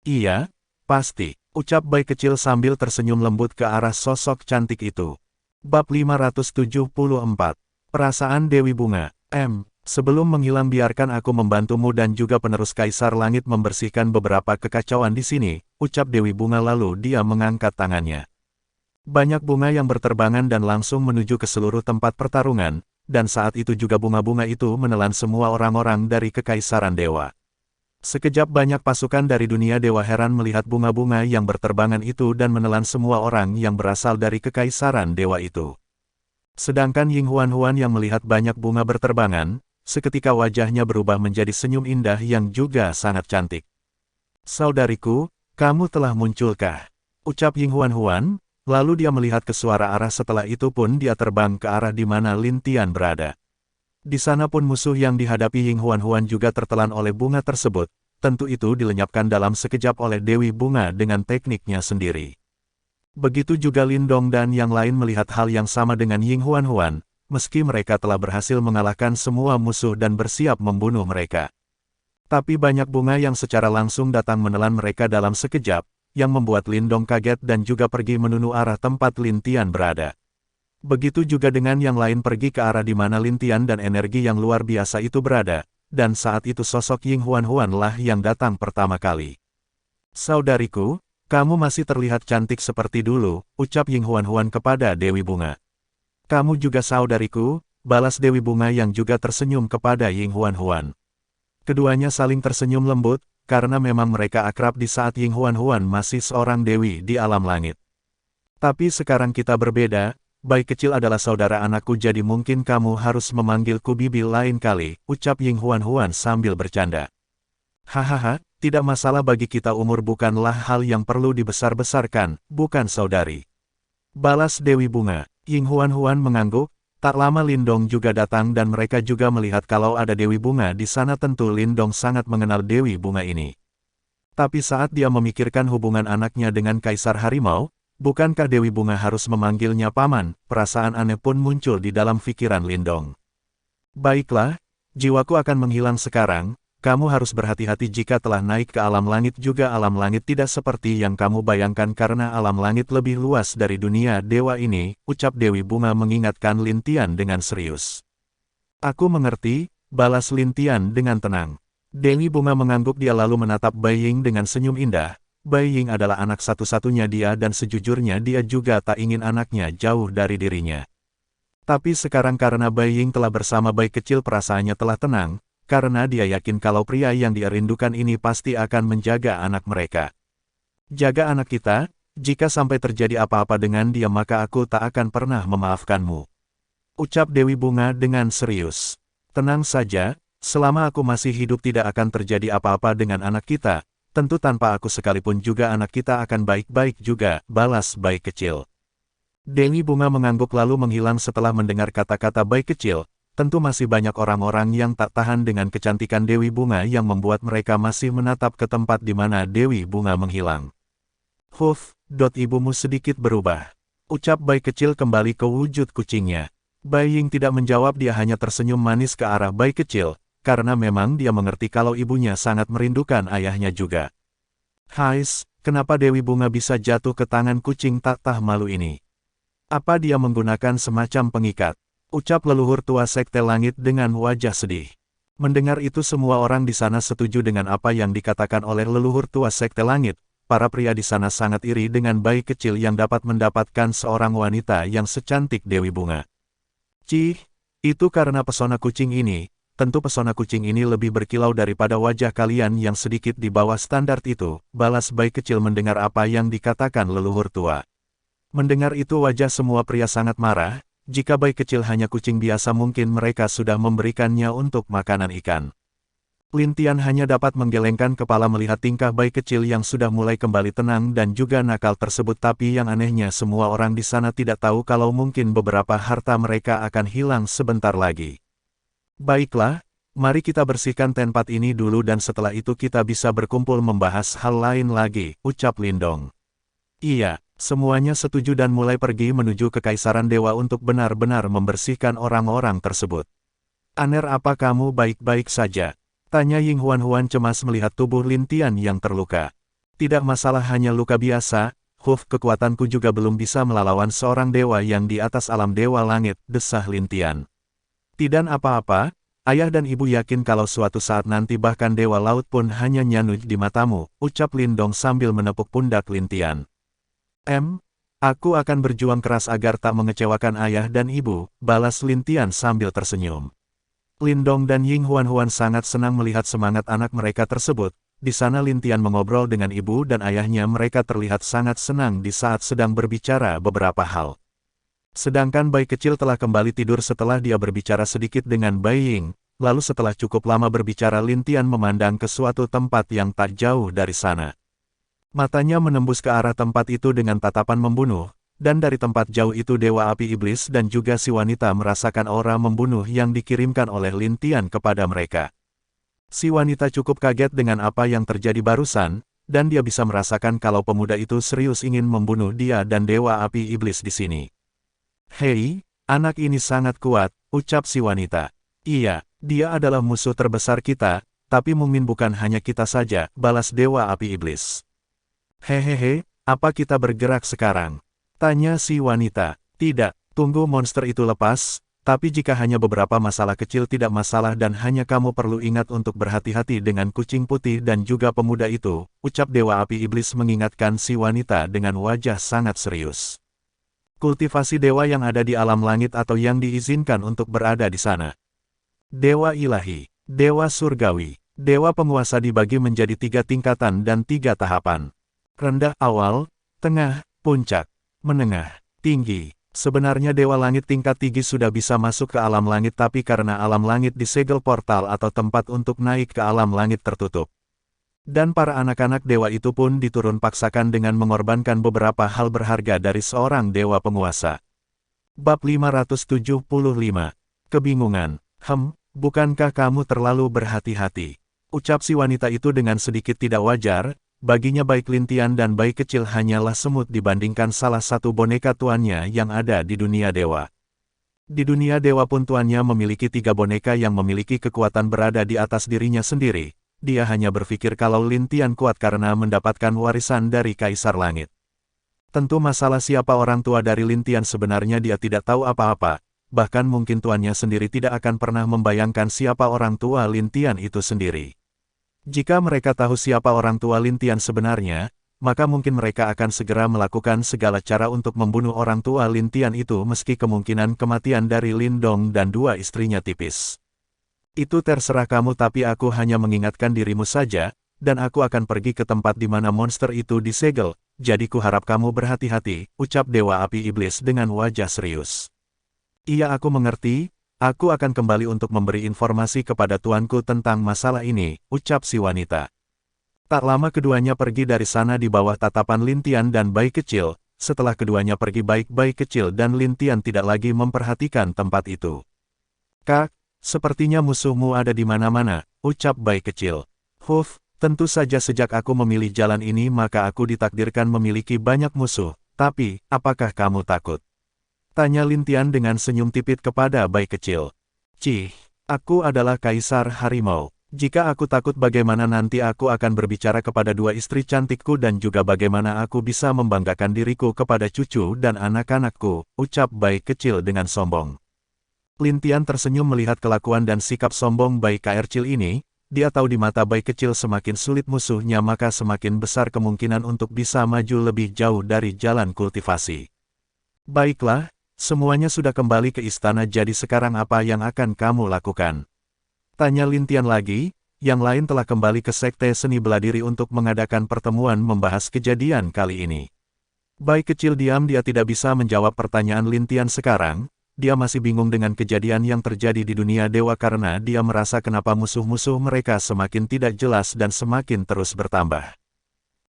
Iya, pasti, ucap bayi kecil sambil tersenyum lembut ke arah sosok cantik itu. Bab 574. Perasaan Dewi Bunga. Sebelum menghilang biarkan aku membantumu dan juga penerus Kaisar Langit membersihkan beberapa kekacauan di sini, ucap Dewi Bunga lalu dia mengangkat tangannya. Banyak bunga yang berterbangan dan langsung menuju ke seluruh tempat pertarungan, dan saat itu juga bunga-bunga itu menelan semua orang-orang dari Kekaisaran Dewa. Sekejap banyak pasukan dari dunia dewa heran melihat bunga-bunga yang berterbangan itu dan menelan semua orang yang berasal dari Kekaisaran Dewa itu. Sedangkan Ying Huan-Huan yang melihat banyak bunga berterbangan, seketika wajahnya berubah menjadi senyum indah yang juga sangat cantik. Saudariku, kamu telah munculkah? Ucap Ying Huan-Huan. Lalu dia melihat ke suara arah setelah itu pun dia terbang ke arah di mana Lin Tian berada. Di sana pun musuh yang dihadapi Ying Huan-Huan juga tertelan oleh bunga tersebut, tentu itu dilenyapkan dalam sekejap oleh Dewi Bunga dengan tekniknya sendiri. Begitu juga Lin Dong dan yang lain melihat hal yang sama dengan Ying Huan-Huan, meski mereka telah berhasil mengalahkan semua musuh dan bersiap membunuh mereka. Tapi banyak bunga yang secara langsung datang menelan mereka dalam sekejap, yang membuat Lin Dong kaget dan juga pergi menuju arah tempat Lin Tian berada. Begitu juga dengan yang lain pergi ke arah di mana Lin Tian dan energi yang luar biasa itu berada, dan saat itu sosok Ying Huan-Huan lah yang datang pertama kali. Saudariku, kamu masih terlihat cantik seperti dulu, ucap Ying Huan-Huan kepada Dewi Bunga. Kamu juga saudariku, balas Dewi Bunga yang juga tersenyum kepada Ying Huan-Huan. Keduanya saling tersenyum lembut, karena memang mereka akrab di saat Ying Huan-Huan masih seorang dewi di alam langit. Tapi sekarang kita berbeda, bayi kecil adalah saudara anakku jadi mungkin kamu harus memanggilku bibi lain kali, ucap Ying Huan-Huan sambil bercanda. Hahaha, tidak masalah bagi kita umur bukanlah hal yang perlu dibesar-besarkan, bukan saudari. Balas Dewi Bunga. Ying Huan-Huan mengangguk. Tak lama Lin Dong juga datang dan mereka juga melihat kalau ada Dewi Bunga di sana tentu Lin Dong sangat mengenal Dewi Bunga ini. Tapi saat dia memikirkan hubungan anaknya dengan Kaisar Harimau, bukankah Dewi Bunga harus memanggilnya paman, perasaan aneh pun muncul di dalam pikiran Lin Dong. Baiklah, jiwaku akan menghilang sekarang, kamu harus berhati-hati jika telah naik ke alam langit juga alam langit tidak seperti yang kamu bayangkan karena alam langit lebih luas dari dunia dewa ini, ucap Dewi Bunga mengingatkan Lin Tian dengan serius. Aku mengerti, balas Lin Tian dengan tenang. Dewi Bunga mengangguk dia lalu menatap Bai Ying dengan senyum indah. Bai Ying adalah anak satu-satunya dia dan sejujurnya dia juga tak ingin anaknya jauh dari dirinya. Tapi sekarang karena Bai Ying telah bersama bayi kecil perasaannya telah tenang, karena dia yakin kalau pria yang dia rindukan ini pasti akan menjaga anak mereka. Jaga anak kita, jika sampai terjadi apa-apa dengan dia maka aku tak akan pernah memaafkanmu. Ucap Dewi Bunga dengan serius. Tenang saja, selama aku masih hidup tidak akan terjadi apa-apa dengan anak kita, tentu tanpa aku sekalipun juga anak kita akan baik-baik juga, balas bayi kecil. Dewi Bunga mengangguk lalu menghilang setelah mendengar kata-kata bayi kecil. Tentu masih banyak orang-orang yang tak tahan dengan kecantikan Dewi Bunga yang membuat mereka masih menatap ke tempat di mana Dewi Bunga menghilang. Ibumu sedikit berubah. Ucap bayi kecil kembali ke wujud kucingnya. Bai Ying tidak menjawab dia hanya tersenyum manis ke arah bayi kecil, karena memang dia mengerti kalau ibunya sangat merindukan ayahnya juga. Hais, kenapa Dewi Bunga bisa jatuh ke tangan kucing tak tahu malu ini? Apa dia menggunakan semacam pengikat? Ucap leluhur tua Sekte Langit dengan wajah sedih. Mendengar itu semua orang di sana setuju dengan apa yang dikatakan oleh leluhur tua Sekte Langit. Para pria di sana sangat iri dengan bayi kecil yang dapat mendapatkan seorang wanita yang secantik Dewi Bunga. Cih, itu karena pesona kucing ini. Tentu pesona kucing ini lebih berkilau daripada wajah kalian yang sedikit di bawah standar itu, balas bayi kecil mendengar apa yang dikatakan leluhur tua. Mendengar itu wajah semua pria sangat marah. Jika bayi kecil hanya kucing biasa mungkin mereka sudah memberikannya untuk makanan ikan. Lintian hanya dapat menggelengkan kepala melihat tingkah bayi kecil yang sudah mulai kembali tenang dan juga nakal tersebut, tapi yang anehnya semua orang di sana tidak tahu kalau mungkin beberapa harta mereka akan hilang sebentar lagi. Baiklah, mari kita bersihkan tempat ini dulu dan setelah itu kita bisa berkumpul membahas hal lain lagi, ucap Lindong. Iya, semuanya setuju dan mulai pergi menuju ke Kekaisaran Dewa untuk benar-benar membersihkan orang-orang tersebut. Aner, apa kamu baik-baik saja? Tanya Ying Huan cemas melihat tubuh Lintian yang terluka. Tidak masalah, hanya luka biasa, kekuatanku juga belum bisa melawan seorang dewa yang di atas alam dewa langit, desah Lintian. Tidak apa-apa, ayah dan ibu yakin kalau suatu saat nanti bahkan dewa laut pun hanya nyanuj di matamu, ucap Lindong sambil menepuk pundak Lintian. Aku akan berjuang keras agar tak mengecewakan ayah dan ibu, balas Lintian sambil tersenyum. Lindong dan Ying Huan sangat senang melihat semangat anak mereka tersebut. Di sana Lintian mengobrol dengan ibu dan ayahnya, mereka terlihat sangat senang di saat sedang berbicara beberapa hal. Sedangkan bayi kecil telah kembali tidur setelah dia berbicara sedikit dengan Bai Ying, lalu setelah cukup lama berbicara Lintian memandang ke suatu tempat yang tak jauh dari sana. Matanya menembus ke arah tempat itu dengan tatapan membunuh. Dan dari tempat jauh itu Dewa Api Iblis dan juga si wanita merasakan aura membunuh yang dikirimkan oleh Lintian kepada mereka. Si wanita cukup kaget dengan apa yang terjadi barusan, dan dia bisa merasakan kalau pemuda itu serius ingin membunuh dia dan Dewa Api Iblis di sini. Hei, anak ini sangat kuat, ucap si wanita. Iya, dia adalah musuh terbesar kita, tapi mungkin bukan hanya kita saja, balas Dewa Api Iblis. Hehehe, apa kita bergerak sekarang? Tanya si wanita. Tidak, tunggu monster itu lepas, tapi jika hanya beberapa masalah kecil tidak masalah dan hanya kamu perlu ingat untuk berhati-hati dengan kucing putih dan juga pemuda itu, ucap Dewa Api Iblis mengingatkan si wanita dengan wajah sangat serius. Kultivasi dewa yang ada di alam langit atau yang diizinkan untuk berada di sana. Dewa ilahi, dewa surgawi, dewa penguasa dibagi menjadi 3 tingkatan dan 3 tahapan. Rendah, awal, tengah, puncak. Menengah, tinggi. Sebenarnya Dewa Langit tingkat tinggi sudah bisa masuk ke alam langit, tapi karena alam langit disegel portal atau tempat untuk naik ke alam langit tertutup. Dan para anak-anak dewa itu pun diturun paksakan dengan mengorbankan beberapa hal berharga dari seorang dewa penguasa. Bab 575. Kebingungan. Bukankah kamu terlalu berhati-hati? Ucap si wanita itu dengan sedikit tidak wajar. Baginya baik Lintian dan bayi kecil hanyalah semut dibandingkan salah satu boneka tuannya yang ada di dunia dewa. Di dunia dewa pun tuannya memiliki 3 boneka yang memiliki kekuatan berada di atas dirinya sendiri. Dia hanya berpikir kalau Lintian kuat karena mendapatkan warisan dari Kaisar Langit. Tentu masalah siapa orang tua dari Lintian sebenarnya dia tidak tahu apa-apa, bahkan mungkin tuannya sendiri tidak akan pernah membayangkan siapa orang tua Lintian itu sendiri. Jika mereka tahu siapa orang tua Lintian sebenarnya, maka mungkin mereka akan segera melakukan segala cara untuk membunuh orang tua Lintian itu meski kemungkinan kematian dari Lindong dan 2 istrinya tipis. Itu terserah kamu, tapi aku hanya mengingatkan dirimu saja, dan aku akan pergi ke tempat di mana monster itu disegel, jadi kuharap kamu berhati-hati, ucap Dewa Api Iblis dengan wajah serius. Iya, aku mengerti. Aku akan kembali untuk memberi informasi kepada tuanku tentang masalah ini, ucap si wanita. Tak lama keduanya pergi dari sana di bawah tatapan Lintian dan bayi kecil. Setelah keduanya pergi, baik bayi kecil dan Lintian tidak lagi memperhatikan tempat itu. Kak, sepertinya musuhmu ada di mana-mana, ucap bayi kecil. Tentu saja sejak aku memilih jalan ini maka aku ditakdirkan memiliki banyak musuh, tapi, apakah kamu takut? Tanya Lintian dengan senyum tipit kepada bayi kecil. Aku adalah Kaisar Harimau. Jika aku takut bagaimana nanti aku akan berbicara kepada 2 istri cantikku dan juga bagaimana aku bisa membanggakan diriku kepada cucu dan anak-anakku, ucap bayi kecil dengan sombong. Lintian tersenyum melihat kelakuan dan sikap sombong bayi kecil ini. Dia tahu di mata bayi kecil semakin sulit musuhnya maka semakin besar kemungkinan untuk bisa maju lebih jauh dari jalan kultivasi. Baiklah. Semuanya sudah kembali ke istana, jadi sekarang apa yang akan kamu lakukan? Tanya Lintian lagi, yang lain telah kembali ke Sekte Seni Beladiri untuk mengadakan pertemuan membahas kejadian kali ini. Bayi kecil diam, dia tidak bisa menjawab pertanyaan Lintian sekarang, dia masih bingung dengan kejadian yang terjadi di dunia dewa karena dia merasa kenapa musuh-musuh mereka semakin tidak jelas dan semakin terus bertambah.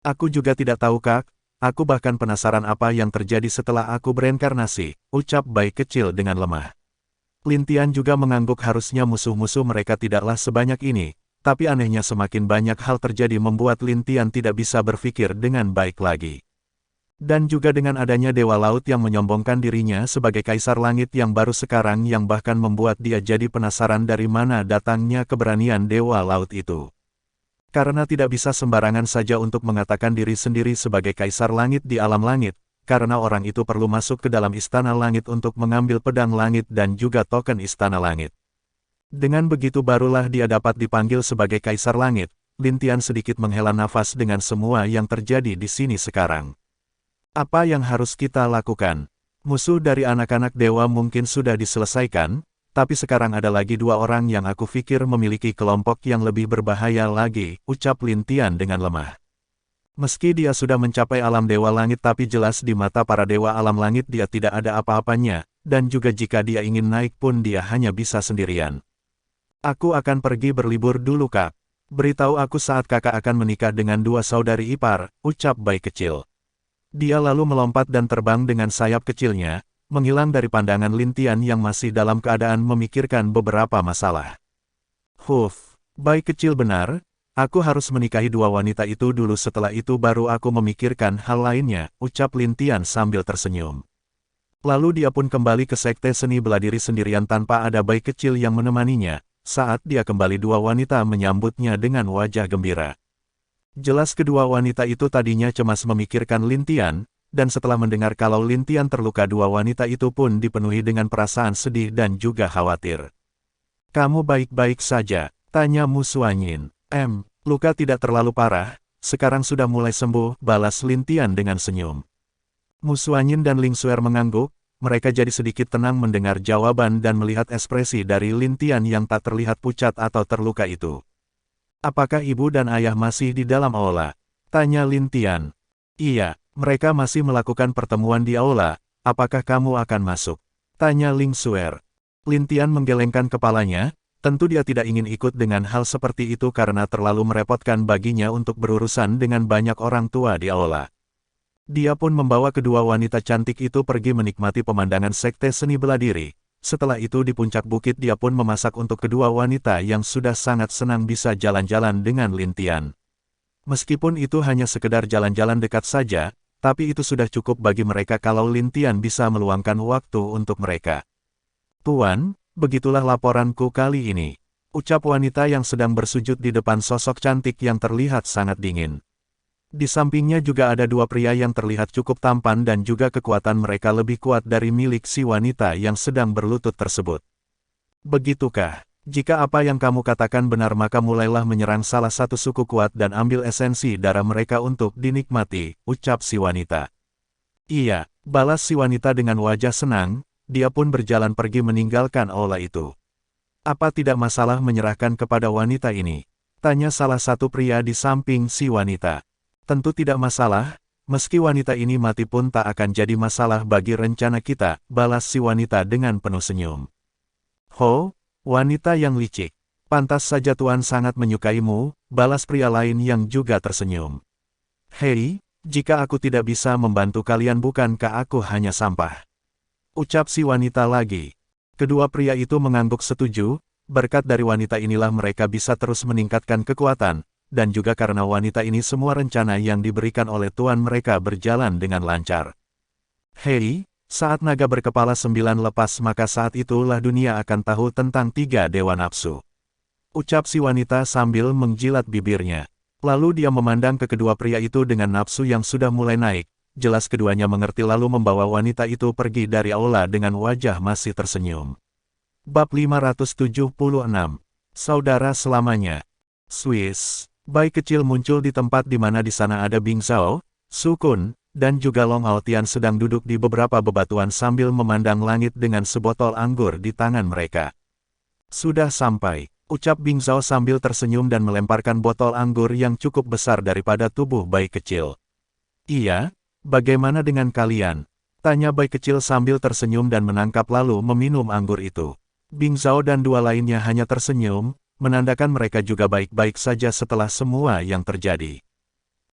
Aku juga tidak tahu Kak, aku bahkan penasaran apa yang terjadi setelah aku bereinkarnasi, ucap Bai kecil dengan lemah. Lin Tian juga mengangguk harusnya musuh-musuh mereka tidaklah sebanyak ini, tapi anehnya semakin banyak hal terjadi membuat Lin Tian tidak bisa berpikir dengan baik lagi. Dan juga dengan adanya Dewa Laut yang menyombongkan dirinya sebagai Kaisar Langit yang baru sekarang yang bahkan membuat dia jadi penasaran dari mana datangnya keberanian Dewa Laut itu. Karena tidak bisa sembarangan saja untuk mengatakan diri sendiri sebagai Kaisar Langit di alam langit, karena orang itu perlu masuk ke dalam Istana Langit untuk mengambil pedang langit dan juga token Istana Langit. Dengan begitu barulah dia dapat dipanggil sebagai Kaisar Langit. Lin Tian sedikit menghela nafas dengan semua yang terjadi di sini sekarang. Apa yang harus kita lakukan? Musuh dari anak-anak dewa mungkin sudah diselesaikan, tapi sekarang ada lagi dua orang yang aku pikir memiliki kelompok yang lebih berbahaya lagi, ucap Lin Tian dengan lemah. Meski dia sudah mencapai alam dewa langit tapi jelas di mata para dewa alam langit dia tidak ada apa-apanya, dan juga jika dia ingin naik pun dia hanya bisa sendirian. Aku akan pergi berlibur dulu Kak. Beritahu aku saat kakak akan menikah dengan dua saudari ipar, ucap Bai kecil. Dia lalu melompat dan terbang dengan sayap kecilnya, menghilang dari pandangan Lin Tian yang masih dalam keadaan memikirkan beberapa masalah. Bai kecil benar, aku harus menikahi dua wanita itu dulu setelah itu baru aku memikirkan hal lainnya, ucap Lin Tian sambil tersenyum. Lalu dia pun kembali ke sekte seni bela diri sendirian tanpa ada Bai kecil yang menemaninya, saat dia kembali dua wanita menyambutnya dengan wajah gembira. Jelas kedua wanita itu tadinya cemas memikirkan Lin Tian, dan setelah mendengar kalau Lin Tian terluka dua wanita itu pun dipenuhi dengan perasaan sedih dan juga khawatir. Kamu baik-baik saja, tanya Mu Suanyin. Luka tidak terlalu parah, sekarang sudah mulai sembuh, balas Lin Tian dengan senyum. Mu Suanyin dan Ling Xuer mengangguk, mereka jadi sedikit tenang mendengar jawaban dan melihat ekspresi dari Lin Tian yang tak terlihat pucat atau terluka itu. Apakah ibu dan ayah masih di dalam aula? Tanya Lin Tian. Iya, mereka masih melakukan pertemuan di aula, apakah kamu akan masuk? Tanya Ling Xuer. Lin Tian menggelengkan kepalanya, tentu dia tidak ingin ikut dengan hal seperti itu karena terlalu merepotkan baginya untuk berurusan dengan banyak orang tua di aula. Dia pun membawa kedua wanita cantik itu pergi menikmati pemandangan sekte seni bela diri. Setelah itu di puncak bukit dia pun memasak untuk kedua wanita yang sudah sangat senang bisa jalan-jalan dengan Lin Tian. Meskipun itu hanya sekedar jalan-jalan dekat saja, tapi itu sudah cukup bagi mereka kalau Lin Tian bisa meluangkan waktu untuk mereka. Tuan, begitulah laporanku kali ini, ucap wanita yang sedang bersujud di depan sosok cantik yang terlihat sangat dingin. Di sampingnya juga ada dua pria yang terlihat cukup tampan dan juga kekuatan mereka lebih kuat dari milik si wanita yang sedang berlutut tersebut. Begitukah? Jika apa yang kamu katakan benar maka mulailah menyerang salah satu suku kuat dan ambil esensi darah mereka untuk dinikmati, ucap si wanita. Iya, balas si wanita dengan wajah senang, dia pun berjalan pergi meninggalkan aula itu. Apa tidak masalah menyerahkan kepada wanita ini? Tanya salah satu pria di samping si wanita. Tentu tidak masalah, meski wanita ini mati pun tak akan jadi masalah bagi rencana kita, balas si wanita dengan penuh senyum. Wanita yang licik. Pantas saja Tuan sangat menyukaimu, balas pria lain yang juga tersenyum. Hei, jika aku tidak bisa membantu kalian bukankah aku hanya sampah? Ucap si wanita lagi. Kedua pria itu mengangguk setuju, berkat dari wanita inilah mereka bisa terus meningkatkan kekuatan, dan juga karena wanita ini semua rencana yang diberikan oleh tuan mereka berjalan dengan lancar. Hei, saat naga berkepala 9 lepas maka saat itulah dunia akan tahu tentang 3 dewa nafsu. Ucap si wanita sambil menjilat bibirnya. Lalu dia memandang ke kedua pria itu dengan nafsu yang sudah mulai naik, jelas keduanya mengerti lalu membawa wanita itu pergi dari aula dengan wajah masih tersenyum. Bab 576. Saudara selamanya. Swiss. Bai kecil muncul di tempat di mana di sana ada Bing Zhao, Su Kun, dan juga Long Haotian sedang duduk di beberapa bebatuan sambil memandang langit dengan sebotol anggur di tangan mereka. Sudah sampai, ucap Bing Zhao sambil tersenyum dan melemparkan botol anggur yang cukup besar daripada tubuh Bai kecil. Iya, bagaimana dengan kalian? Tanya Bai kecil sambil tersenyum dan menangkap lalu meminum anggur itu. Bing Zhao dan dua lainnya hanya tersenyum, menandakan mereka juga baik-baik saja setelah semua yang terjadi.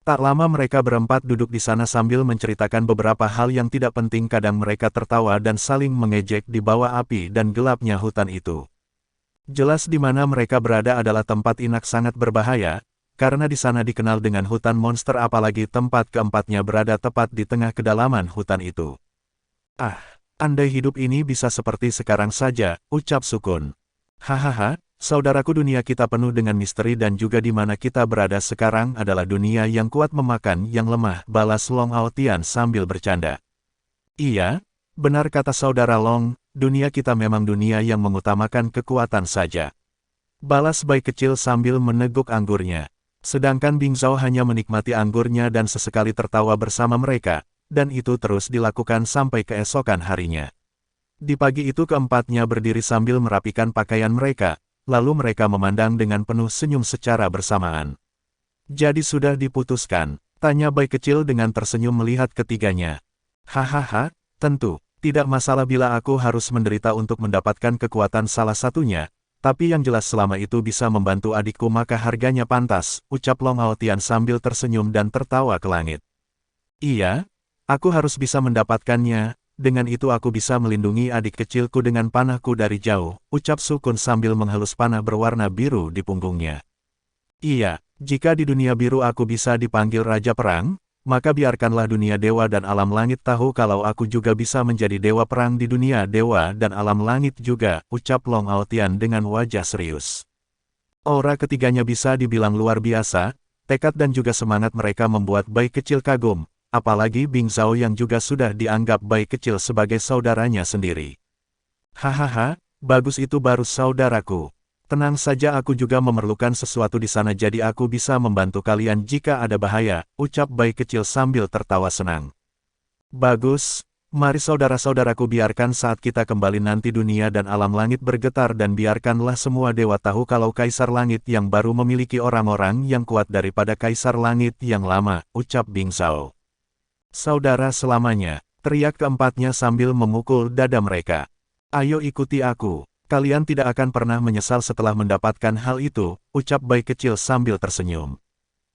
Tak lama mereka berempat duduk di sana sambil menceritakan beberapa hal yang tidak penting. Kadang mereka tertawa dan saling mengejek di bawah api dan gelapnya hutan itu. Jelas di mana mereka berada adalah tempat Inak sangat berbahaya, karena di sana dikenal dengan hutan monster, apalagi tempat keempatnya berada tepat di tengah kedalaman hutan itu. Ah, andai hidup ini bisa seperti sekarang saja, ucap Sukun. Hahaha, saudaraku, dunia kita penuh dengan misteri dan juga di mana kita berada sekarang adalah dunia yang kuat memakan yang lemah, balas Long Aotian sambil bercanda. Iya, benar kata saudara Long, dunia kita memang dunia yang mengutamakan kekuatan saja. Balas Bai kecil sambil meneguk anggurnya. Sedangkan Bing Zhao hanya menikmati anggurnya dan sesekali tertawa bersama mereka, dan itu terus dilakukan sampai keesokan harinya. Di pagi itu keempatnya berdiri sambil merapikan pakaian mereka, lalu mereka memandang dengan penuh senyum secara bersamaan. Jadi sudah diputuskan, tanya Bai kecil dengan tersenyum melihat ketiganya. Hahaha, tentu. Tidak masalah bila aku harus menderita untuk mendapatkan kekuatan salah satunya, tapi yang jelas selama itu bisa membantu adikku maka harganya pantas, ucap Long Aotian sambil tersenyum dan tertawa ke langit. Iya, aku harus bisa mendapatkannya, dengan itu aku bisa melindungi adik kecilku dengan panahku dari jauh, ucap Sukun sambil menghalus panah berwarna biru di punggungnya. Iya, jika di dunia biru aku bisa dipanggil Raja Perang, maka biarkanlah dunia dewa dan alam langit tahu kalau aku juga bisa menjadi dewa perang di dunia dewa dan alam langit juga, ucap Long Aotian dengan wajah serius. Aura ketiganya bisa dibilang luar biasa, tekad dan juga semangat mereka membuat Bai kecil kagum, apalagi Bing Zhao yang juga sudah dianggap Bai kecil sebagai saudaranya sendiri. Hahaha, bagus, itu baru saudaraku. Tenang saja, aku juga memerlukan sesuatu di sana jadi aku bisa membantu kalian jika ada bahaya, ucap Bai kecil sambil tertawa senang. Bagus, mari saudara-saudaraku, biarkan saat kita kembali nanti dunia dan alam langit bergetar dan biarkanlah semua dewa tahu kalau Kaisar Langit yang baru memiliki orang-orang yang kuat daripada Kaisar Langit yang lama, ucap Bing Zhao. Saudara selamanya, teriak keempatnya sambil memukul dada mereka. Ayo ikuti aku. Kalian tidak akan pernah menyesal setelah mendapatkan hal itu, ucap Bai kecil sambil tersenyum.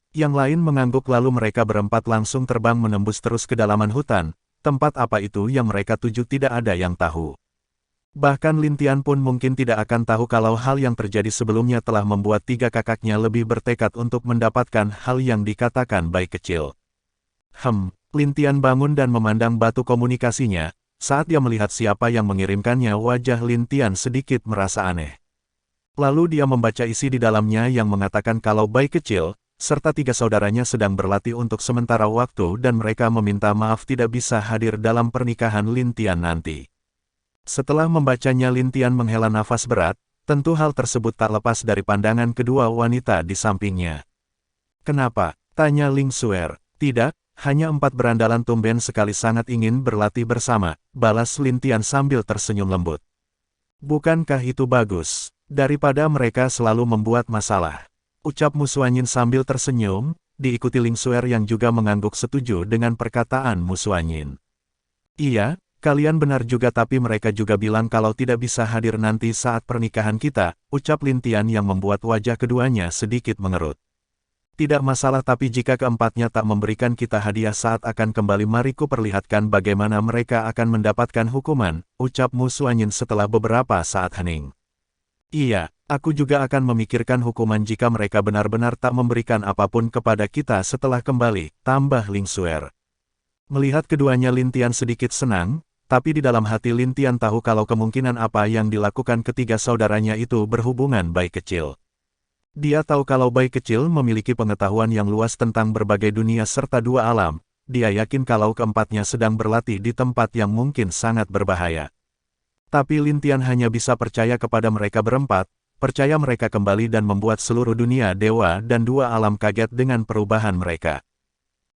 Yang lain mengangguk lalu mereka berempat langsung terbang menembus terus kedalaman hutan, tempat apa itu yang mereka tuju tidak ada yang tahu. Bahkan Lin Tian pun mungkin tidak akan tahu kalau hal yang terjadi sebelumnya telah membuat tiga kakaknya lebih bertekad untuk mendapatkan hal yang dikatakan Bai kecil. Lin Tian bangun dan memandang batu komunikasinya. Saat dia melihat siapa yang mengirimkannya, wajah Lin Tian sedikit merasa aneh. Lalu dia membaca isi di dalamnya yang mengatakan kalau Bai kecil, serta tiga saudaranya sedang berlatih untuk sementara waktu dan mereka meminta maaf tidak bisa hadir dalam pernikahan Lin Tian nanti. Setelah membacanya, Lin Tian menghela nafas berat, tentu hal tersebut tak lepas dari pandangan kedua wanita di sampingnya. Kenapa? Tanya Ling Xuer. Tidak. Hanya 4 berandalan tumben sekali sangat ingin berlatih bersama, balas Lin Tian sambil tersenyum lembut. Bukankah itu bagus? Daripada mereka selalu membuat masalah. Ucap Mu Xuanyin sambil tersenyum, diikuti Ling Xuer yang juga mengangguk setuju dengan perkataan Mu Xuanyin. Iya, kalian benar juga, tapi mereka juga bilang kalau tidak bisa hadir nanti saat pernikahan kita, ucap Lin Tian yang membuat wajah keduanya sedikit mengerut. Tidak masalah, tapi jika keempatnya tak memberikan kita hadiah saat akan kembali, mari ku perlihatkan bagaimana mereka akan mendapatkan hukuman, ucap Mu Xuanyin setelah beberapa saat hening. Iya, aku juga akan memikirkan hukuman jika mereka benar-benar tak memberikan apapun kepada kita setelah kembali, tambah Ling Xuer. Melihat keduanya, Lin Tian sedikit senang, tapi di dalam hati Lin Tian tahu kalau kemungkinan apa yang dilakukan ketiga saudaranya itu berhubungan Bai kecil. Dia tahu kalau Bai kecil memiliki pengetahuan yang luas tentang berbagai dunia serta dua alam. Dia yakin kalau keempatnya sedang berlatih di tempat yang mungkin sangat berbahaya. Tapi Lin Tian hanya bisa percaya kepada mereka berempat, percaya mereka kembali dan membuat seluruh dunia dewa dan dua alam kaget dengan perubahan mereka.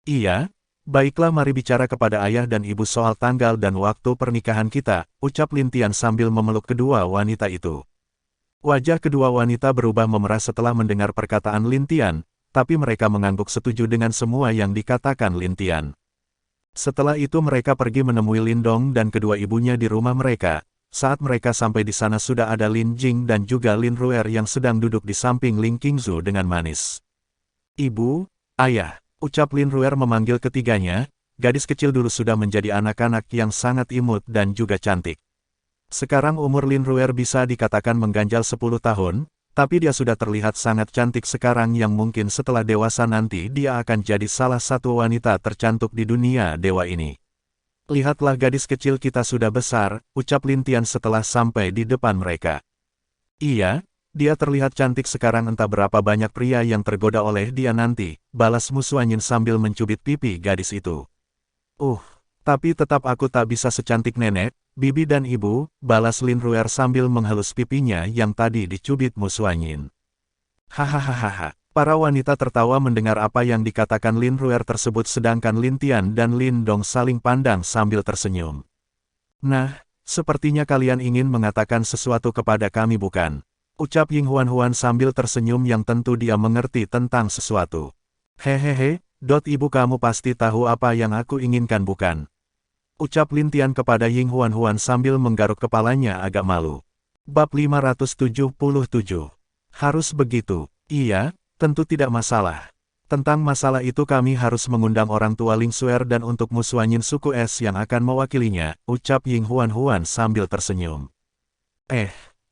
Iya, baiklah, mari bicara kepada ayah dan ibu soal tanggal dan waktu pernikahan kita, ucap Lin Tian sambil memeluk kedua wanita itu. Wajah kedua wanita berubah memerah setelah mendengar perkataan Lin Tian, tapi mereka mengangguk setuju dengan semua yang dikatakan Lin Tian. Setelah itu mereka pergi menemui Lindong dan kedua ibunya di rumah mereka. Saat mereka sampai di sana sudah ada Lin Jing dan juga Lin Ruer yang sedang duduk di samping Ling Qingzu dengan manis. Ibu, ayah, ucap Lin Ruer memanggil ketiganya. Gadis kecil dulu sudah menjadi anak-anak yang sangat imut dan juga cantik. Sekarang umur Lin Ruer bisa dikatakan mengganjal 10 tahun, tapi dia sudah terlihat sangat cantik sekarang yang mungkin setelah dewasa nanti dia akan jadi salah satu wanita tercantik di dunia dewa ini. Lihatlah gadis kecil kita sudah besar, ucap Lin Tian setelah sampai di depan mereka. Iya, dia terlihat cantik sekarang entah berapa banyak pria yang tergoda oleh dia nanti, balas Mu Suanyin sambil mencubit pipi gadis itu. Tapi tetap aku tak bisa secantik nenek, bibi dan ibu, balas Lin Ruer sambil menghalus pipinya yang tadi dicubit Mu Suanyin. Hahaha, para wanita tertawa mendengar apa yang dikatakan Lin Ruer tersebut sedangkan Lin Tian dan Lin Dong saling pandang sambil tersenyum. Nah, sepertinya kalian ingin mengatakan sesuatu kepada kami bukan? Ucap Ying Huan sambil tersenyum yang tentu dia mengerti tentang sesuatu. Hehehe, ibu kamu pasti tahu apa yang aku inginkan bukan? Ucap Lin Tian kepada Ying Huan sambil menggaruk kepalanya agak malu. Bab 577. Harus begitu, iya, tentu tidak masalah. Tentang masalah itu kami harus mengundang orang tua Ling Suer dan untuk Mu Suanyin suku es yang akan mewakilinya, ucap Ying Huan sambil tersenyum.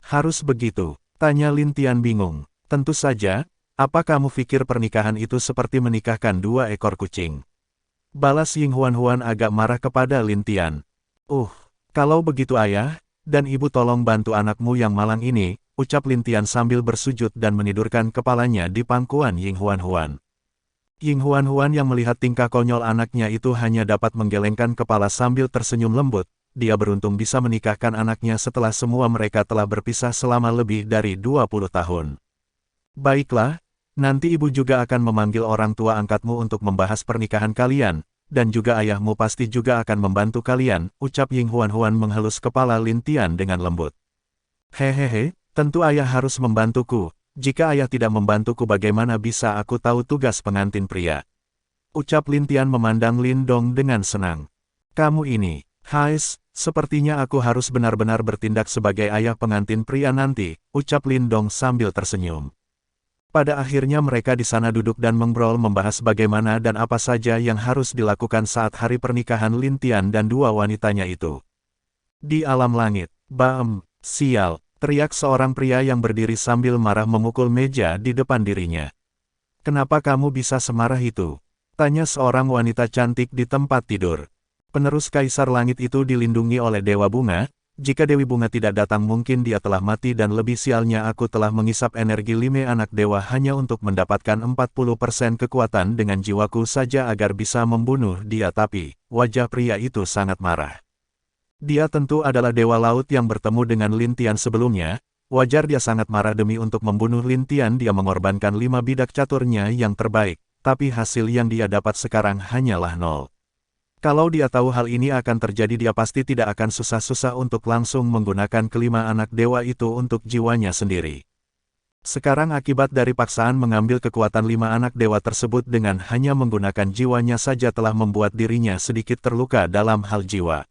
Harus begitu, tanya Lin Tian bingung. Tentu saja. Apa kamu pikir pernikahan itu seperti menikahkan 2 ekor kucing? Balas Ying Huan agak marah kepada Lin Tian. Kalau begitu ayah, dan ibu tolong bantu anakmu yang malang ini, ucap Lin Tian sambil bersujud dan menidurkan kepalanya di pangkuan Ying Huan. Ying Huan yang melihat tingkah konyol anaknya itu hanya dapat menggelengkan kepala sambil tersenyum lembut. Dia beruntung bisa menikahkan anaknya setelah semua mereka telah berpisah selama lebih dari 20 tahun. Baiklah. Nanti ibu juga akan memanggil orang tua angkatmu untuk membahas pernikahan kalian, dan juga ayahmu pasti juga akan membantu kalian, ucap Ying Huan menghalus kepala Lin Tian dengan lembut. Hehehe, tentu ayah harus membantuku, jika ayah tidak membantuku bagaimana bisa aku tahu tugas pengantin pria? Ucap Lin Tian memandang Lin Dong dengan senang. Kamu ini, sepertinya aku harus benar-benar bertindak sebagai ayah pengantin pria nanti, ucap Lin Dong sambil tersenyum. Pada akhirnya mereka di sana duduk dan mengobrol membahas bagaimana dan apa saja yang harus dilakukan saat hari pernikahan Lin Tian dan 2 wanitanya itu. Di alam langit, sial, teriak seorang pria yang berdiri sambil marah memukul meja di depan dirinya. Kenapa kamu bisa semarah itu? Tanya seorang wanita cantik di tempat tidur. Penerus Kaisar Langit itu dilindungi oleh Dewa Bunga. Jika Dewi Bunga tidak datang mungkin dia telah mati dan lebih sialnya aku telah mengisap energi 5 anak dewa hanya untuk mendapatkan 40% kekuatan dengan jiwaku saja agar bisa membunuh dia tapi, wajah pria itu sangat marah. Dia tentu adalah Dewa Laut yang bertemu dengan Lin Tian sebelumnya, wajar dia sangat marah demi untuk membunuh Lin Tian dia mengorbankan 5 bidak caturnya yang terbaik, tapi hasil yang dia dapat sekarang hanyalah 0. Kalau dia tahu hal ini akan terjadi dia pasti tidak akan susah-susah untuk langsung menggunakan kelima anak dewa itu untuk jiwanya sendiri. Sekarang akibat dari paksaan mengambil kekuatan 5 anak dewa tersebut dengan hanya menggunakan jiwanya saja telah membuat dirinya sedikit terluka dalam hal jiwa.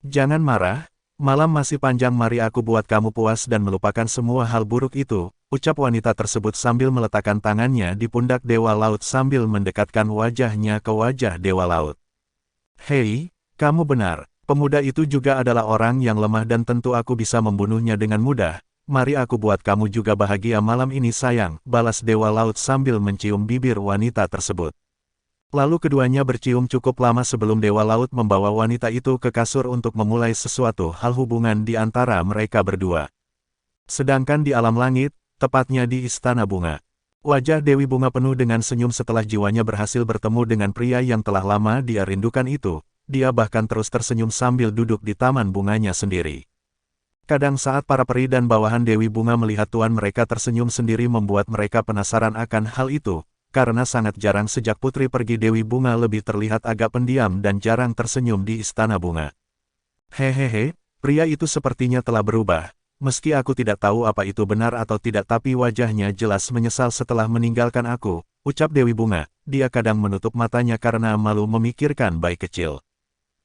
Jangan marah, malam masih panjang mari aku buat kamu puas dan melupakan semua hal buruk itu, ucap wanita tersebut sambil meletakkan tangannya di pundak Dewa Laut sambil mendekatkan wajahnya ke wajah Dewa Laut. Hei, kamu benar, pemuda itu juga adalah orang yang lemah dan tentu aku bisa membunuhnya dengan mudah. Mari aku buat kamu juga bahagia malam ini sayang, balas Dewa Laut sambil mencium bibir wanita tersebut. Lalu keduanya bercium cukup lama sebelum Dewa Laut membawa wanita itu ke kasur untuk memulai sesuatu hal hubungan di antara mereka berdua. Sedangkan di alam langit, tepatnya di Istana Bunga. Wajah Dewi Bunga penuh dengan senyum setelah jiwanya berhasil bertemu dengan pria yang telah lama dia rindukan itu. Dia bahkan terus tersenyum sambil duduk di taman bunganya sendiri. Kadang saat para peri dan bawahan Dewi Bunga melihat tuan mereka tersenyum sendiri membuat mereka penasaran akan hal itu, karena sangat jarang sejak putri pergi Dewi Bunga lebih terlihat agak pendiam dan jarang tersenyum di Istana Bunga. Hehehe, pria itu sepertinya telah berubah. meski aku tidak tahu apa itu benar atau tidak tapi wajahnya jelas menyesal setelah meninggalkan aku, ucap Dewi Bunga. Dia kadang menutup matanya karena malu memikirkan bayi kecil.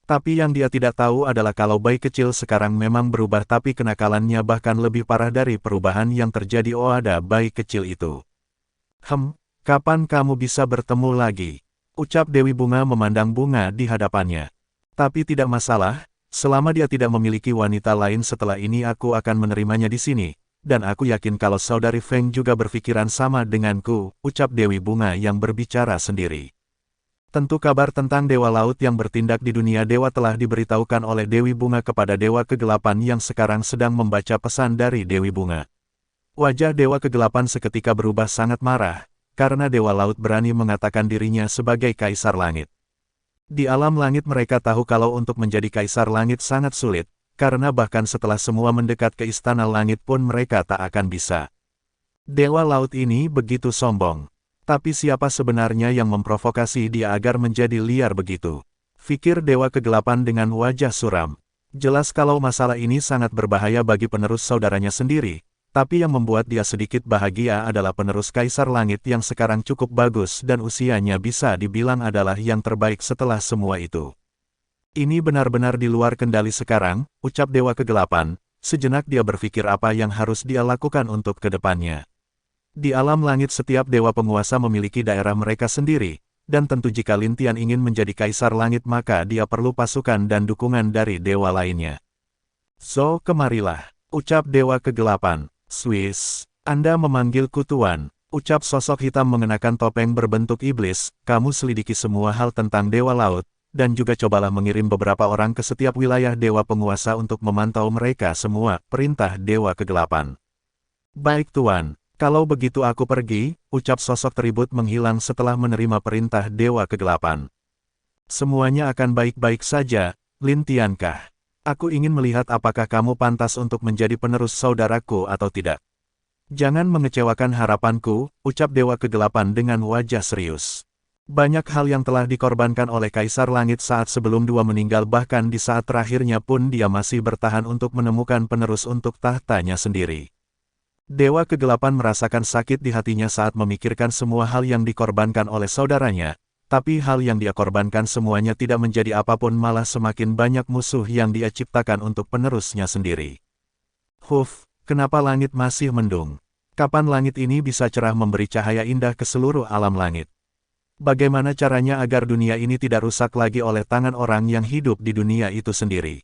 Tapi yang dia tidak tahu adalah kalau bayi kecil sekarang memang berubah tapi kenakalannya bahkan lebih parah dari perubahan yang terjadi pada bayi kecil itu. Kapan kamu bisa bertemu lagi? Ucap Dewi Bunga memandang bunga di hadapannya. Tapi tidak masalah, selama dia tidak memiliki wanita lain setelah ini aku akan menerimanya di sini. Dan aku yakin kalau saudari Feng juga berpikiran sama denganku, ucap Dewi Bunga yang berbicara sendiri. Tentu kabar tentang Dewa Laut yang bertindak di dunia dewa telah diberitahukan oleh Dewi Bunga kepada Dewa Kegelapan yang sekarang sedang membaca pesan dari Dewi Bunga. Wajah Dewa Kegelapan seketika berubah sangat marah, karena Dewa Laut berani mengatakan dirinya sebagai Kaisar Langit. Di alam langit mereka tahu kalau untuk menjadi Kaisar Langit sangat sulit, karena bahkan setelah semua mendekat ke Istana Langit pun mereka tak akan bisa. Dewa Laut ini begitu sombong. Tapi siapa sebenarnya yang memprovokasi dia agar menjadi liar begitu? Fikir Dewa Kegelapan dengan wajah suram. Jelas kalau masalah ini sangat berbahaya bagi penerus saudaranya sendiri, tapi yang membuat dia sedikit bahagia adalah penerus Kaisar Langit yang sekarang cukup bagus dan usianya bisa dibilang adalah yang terbaik setelah semua itu. Ini benar-benar di luar kendali sekarang, ucap Dewa Kegelapan. Sejenak dia berpikir apa yang harus dia lakukan untuk ke depannya. Di alam langit setiap dewa penguasa memiliki daerah mereka sendiri, dan tentu jika Lin Tian ingin menjadi Kaisar Langit maka dia perlu pasukan dan dukungan dari dewa lainnya. So, kemarilah, ucap Dewa Kegelapan. Swiss, Anda memanggilku Tuan, ucap sosok hitam mengenakan topeng berbentuk iblis, kamu selidiki semua hal tentang Dewa Laut, dan juga cobalah mengirim beberapa orang ke setiap wilayah dewa penguasa untuk memantau mereka semua, perintah Dewa Kegelapan. Baik Tuan. Kalau begitu aku pergi, ucap sosok teribut menghilang setelah menerima perintah Dewa Kegelapan. Semuanya akan baik-baik saja, Lin Tiankah? Aku ingin melihat apakah kamu pantas untuk menjadi penerus saudaraku atau tidak. Jangan mengecewakan harapanku, ucap Dewa Kegelapan dengan wajah serius. Banyak hal yang telah dikorbankan oleh Kaisar Langit saat sebelum dua meninggal bahkan di saat terakhirnya pun dia masih bertahan untuk menemukan penerus untuk tahtanya sendiri. Dewa Kegelapan merasakan sakit di hatinya saat memikirkan semua hal yang dikorbankan oleh saudaranya, tapi hal yang dia korbankan semuanya tidak menjadi apapun malah semakin banyak musuh yang dia ciptakan untuk penerusnya sendiri. Kenapa langit masih mendung? Kapan langit ini bisa cerah memberi cahaya indah ke seluruh alam langit? Bagaimana caranya agar dunia ini tidak rusak lagi oleh tangan orang yang hidup di dunia itu sendiri?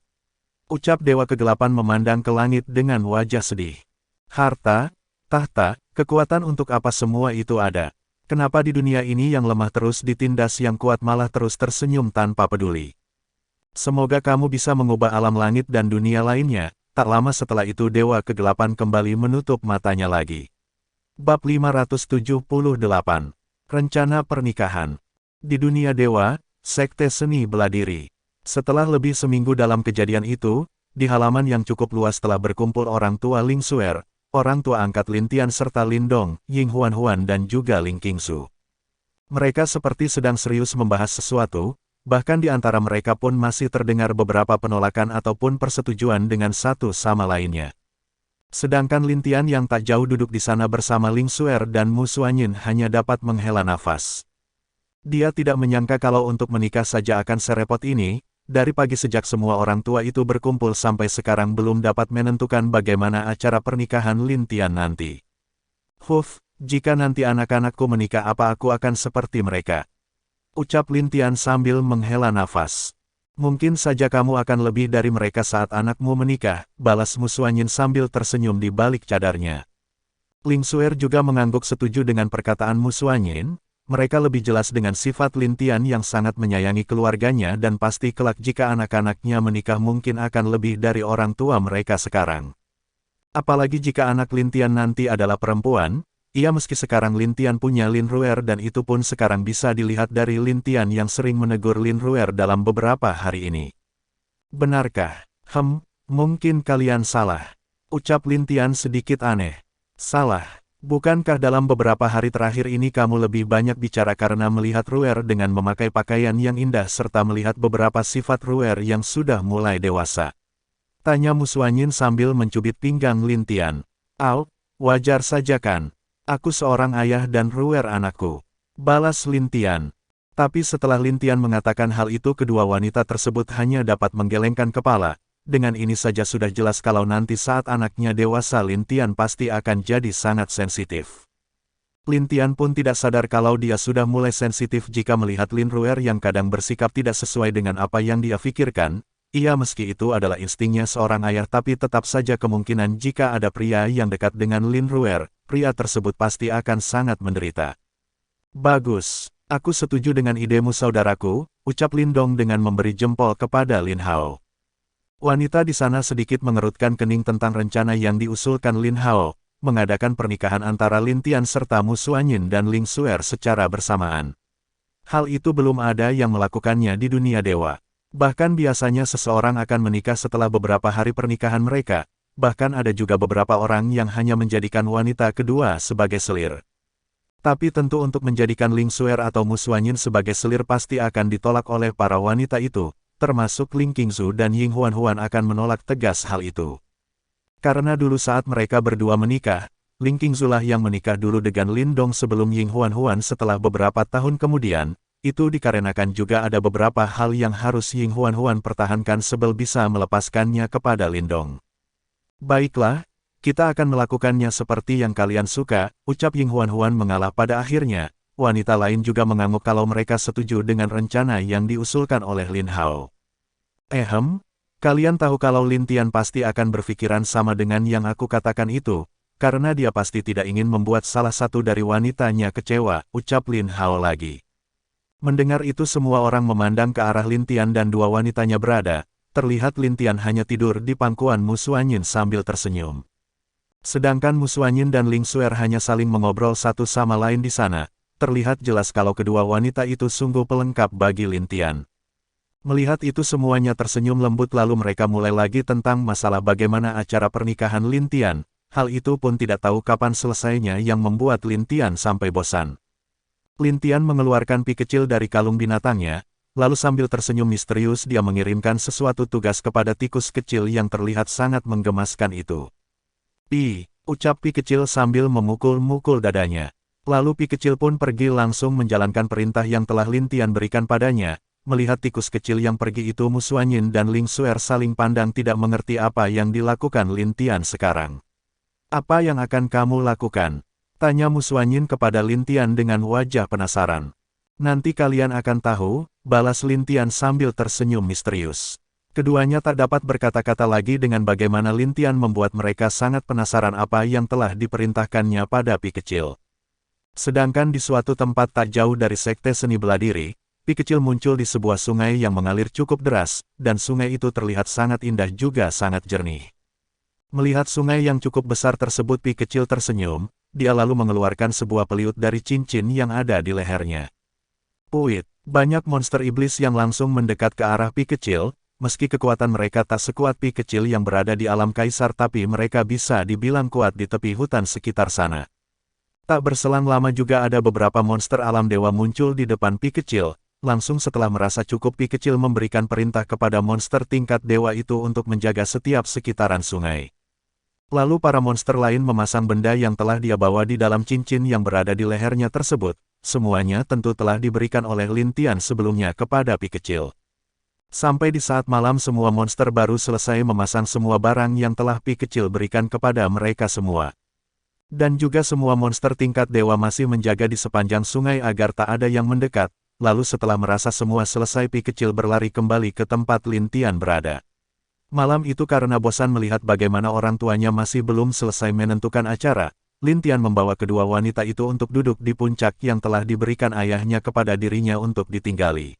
Ucap Dewa Kegelapan memandang ke langit dengan wajah sedih. Harta, tahta, kekuatan untuk apa semua itu ada? Kenapa di dunia ini yang lemah terus ditindas yang kuat malah terus tersenyum tanpa peduli? Semoga kamu bisa mengubah alam langit dan dunia lainnya. Tak lama setelah itu Dewa Kegelapan kembali menutup matanya lagi. Bab 578. Rencana Pernikahan. Di dunia dewa, sekte seni bela diri. Setelah lebih seminggu dalam kejadian itu, di halaman yang cukup luas telah berkumpul orang tua Ling Xuer, orang tua angkat Lin Tian serta Lin Dong, Ying Huan dan juga Ling Qingsu. Mereka seperti sedang serius membahas sesuatu, bahkan di antara mereka pun masih terdengar beberapa penolakan ataupun persetujuan dengan satu sama lainnya. Sedangkan Lin Tian yang tak jauh duduk di sana bersama Ling Xuer dan Mu Xuanyin hanya dapat menghela nafas. Dia tidak menyangka kalau untuk menikah saja akan serepot ini. Dari pagi sejak semua orang tua itu berkumpul sampai sekarang belum dapat menentukan bagaimana acara pernikahan Lin Tian nanti. Jika nanti anak-anakku menikah apa aku akan seperti mereka? Ucap Lin Tian sambil menghela nafas. Mungkin saja kamu akan lebih dari mereka saat anakmu menikah, balas Mu Xuanyin sambil tersenyum di balik cadarnya. Ling Xuer juga mengangguk setuju dengan perkataan Mu Xuanyin. Mereka lebih jelas dengan sifat Lin Tian yang sangat menyayangi keluarganya dan pasti kelak jika anak-anaknya menikah mungkin akan lebih dari orang tua mereka sekarang. Apalagi jika anak Lin Tian nanti adalah perempuan, meski sekarang Lin Tian punya Lin Ruer dan itu pun sekarang bisa dilihat dari Lin Tian yang sering menegur Lin Ruer dalam beberapa hari ini. Benarkah? Mungkin kalian salah. Ucap Lin Tian sedikit aneh. Salah. Bukankah dalam beberapa hari terakhir ini kamu lebih banyak bicara karena melihat Ruer dengan memakai pakaian yang indah serta melihat beberapa sifat Ruer yang sudah mulai dewasa? Tanya Mu Xuanyin sambil mencubit pinggang Lin Tian. "Au, wajar saja kan? Aku seorang ayah dan Ruer anakku," balas Lin Tian. Tapi setelah Lin Tian mengatakan hal itu, kedua wanita tersebut hanya dapat menggelengkan kepala. Dengan ini saja sudah jelas kalau nanti saat anaknya dewasa Lin Tian pasti akan jadi sangat sensitif. Lin Tian pun tidak sadar kalau dia sudah mulai sensitif jika melihat Lin Ruer yang kadang bersikap tidak sesuai dengan apa yang dia pikirkan. Ia meski itu adalah instingnya seorang ayah, tapi tetap saja kemungkinan jika ada pria yang dekat dengan Lin Ruer, pria tersebut pasti akan sangat menderita. "Bagus, aku setuju dengan idemu saudaraku," ucap Lin Dong dengan memberi jempol kepada Lin Hao. Wanita di sana sedikit mengerutkan kening tentang rencana yang diusulkan Lin Hao, mengadakan pernikahan antara Lin Tian serta Mu Xuanyin dan Ling Xuer secara bersamaan. Hal itu belum ada yang melakukannya di dunia dewa. Bahkan biasanya seseorang akan menikah setelah beberapa hari pernikahan mereka, bahkan ada juga beberapa orang yang hanya menjadikan wanita kedua sebagai selir. Tapi tentu untuk menjadikan Ling Xuer atau Mu Xuanyin sebagai selir pasti akan ditolak oleh para wanita itu, termasuk Ling Qingzu dan Ying Huan-Huan akan menolak tegas hal itu. Karena dulu saat mereka berdua menikah, Ling Qingzu lah yang menikah dulu dengan Lin Dong sebelum Ying Huan-Huan setelah beberapa tahun kemudian. Itu dikarenakan juga ada beberapa hal yang harus Ying Huan-Huan pertahankan sebelum bisa melepaskannya kepada Lin Dong. "Baiklah, kita akan melakukannya seperti yang kalian suka," ucap Ying Huan-Huan mengalah pada akhirnya. Wanita lain juga mengangguk kalau mereka setuju dengan rencana yang diusulkan oleh Lin Hao. Kalian tahu kalau Lin Tian pasti akan berpikiran sama dengan yang aku katakan itu, karena dia pasti tidak ingin membuat salah satu dari wanitanya kecewa," ucap Lin Hao lagi. Mendengar itu semua orang memandang ke arah Lin Tian dan dua wanitanya berada. Terlihat Lin Tian hanya tidur di pangkuan Mu Xuanyin sambil tersenyum. Sedangkan Mu Xuanyin dan Ling Xuer hanya saling mengobrol satu sama lain di sana. Terlihat jelas kalau kedua wanita itu sungguh pelengkap bagi Lin Tian. Melihat itu semuanya tersenyum lembut lalu mereka mulai lagi tentang masalah bagaimana acara pernikahan Lin Tian. Hal itu pun tidak tahu kapan selesainya yang membuat Lin Tian sampai bosan. Lin Tian mengeluarkan pi kecil dari kalung binatangnya, lalu sambil tersenyum misterius dia mengirimkan sesuatu tugas kepada tikus kecil yang terlihat sangat menggemaskan itu. "Pi," ucap pi kecil sambil memukul-mukul dadanya. Lalu pi kecil pun pergi langsung menjalankan perintah yang telah Lin Tian berikan padanya. Melihat tikus kecil yang pergi itu, Mu Xuanyin dan Ling Xuer saling pandang tidak mengerti apa yang dilakukan Lin Tian sekarang. "Apa yang akan kamu lakukan?" tanya Mu Xuanyin kepada Lin Tian dengan wajah penasaran. "Nanti kalian akan tahu," balas Lin Tian sambil tersenyum misterius. Keduanya tak dapat berkata-kata lagi dengan bagaimana Lin Tian membuat mereka sangat penasaran apa yang telah diperintahkannya pada pi kecil. Sedangkan di suatu tempat tak jauh dari sekte seni bela diri, pi kecil muncul di sebuah sungai yang mengalir cukup deras, dan sungai itu terlihat sangat indah juga sangat jernih. Melihat sungai yang cukup besar tersebut, pi kecil tersenyum. Dia lalu mengeluarkan sebuah peliut dari cincin yang ada di lehernya. Puit, banyak monster iblis yang langsung mendekat ke arah pi kecil, meski kekuatan mereka tak sekuat pi kecil yang berada di alam kaisar, tapi mereka bisa dibilang kuat di tepi hutan sekitar sana. Tak berselang lama juga ada beberapa monster alam dewa muncul di depan pi kecil, langsung setelah merasa cukup pi kecil memberikan perintah kepada monster tingkat dewa itu untuk menjaga setiap sekitaran sungai. Lalu para monster lain memasang benda yang telah dia bawa di dalam cincin yang berada di lehernya tersebut. Semuanya tentu telah diberikan oleh Lin Tian sebelumnya kepada pi kecil. Sampai di saat malam semua monster baru selesai memasang semua barang yang telah pi kecil berikan kepada mereka semua. Dan juga semua monster tingkat dewa masih menjaga di sepanjang sungai agar tak ada yang mendekat. Lalu setelah merasa semua selesai, pi kecil berlari kembali ke tempat Lin Tian berada. Malam itu karena bosan melihat bagaimana orang tuanya masih belum selesai menentukan acara, Lin Tian membawa kedua wanita itu untuk duduk di puncak yang telah diberikan ayahnya kepada dirinya untuk ditinggali.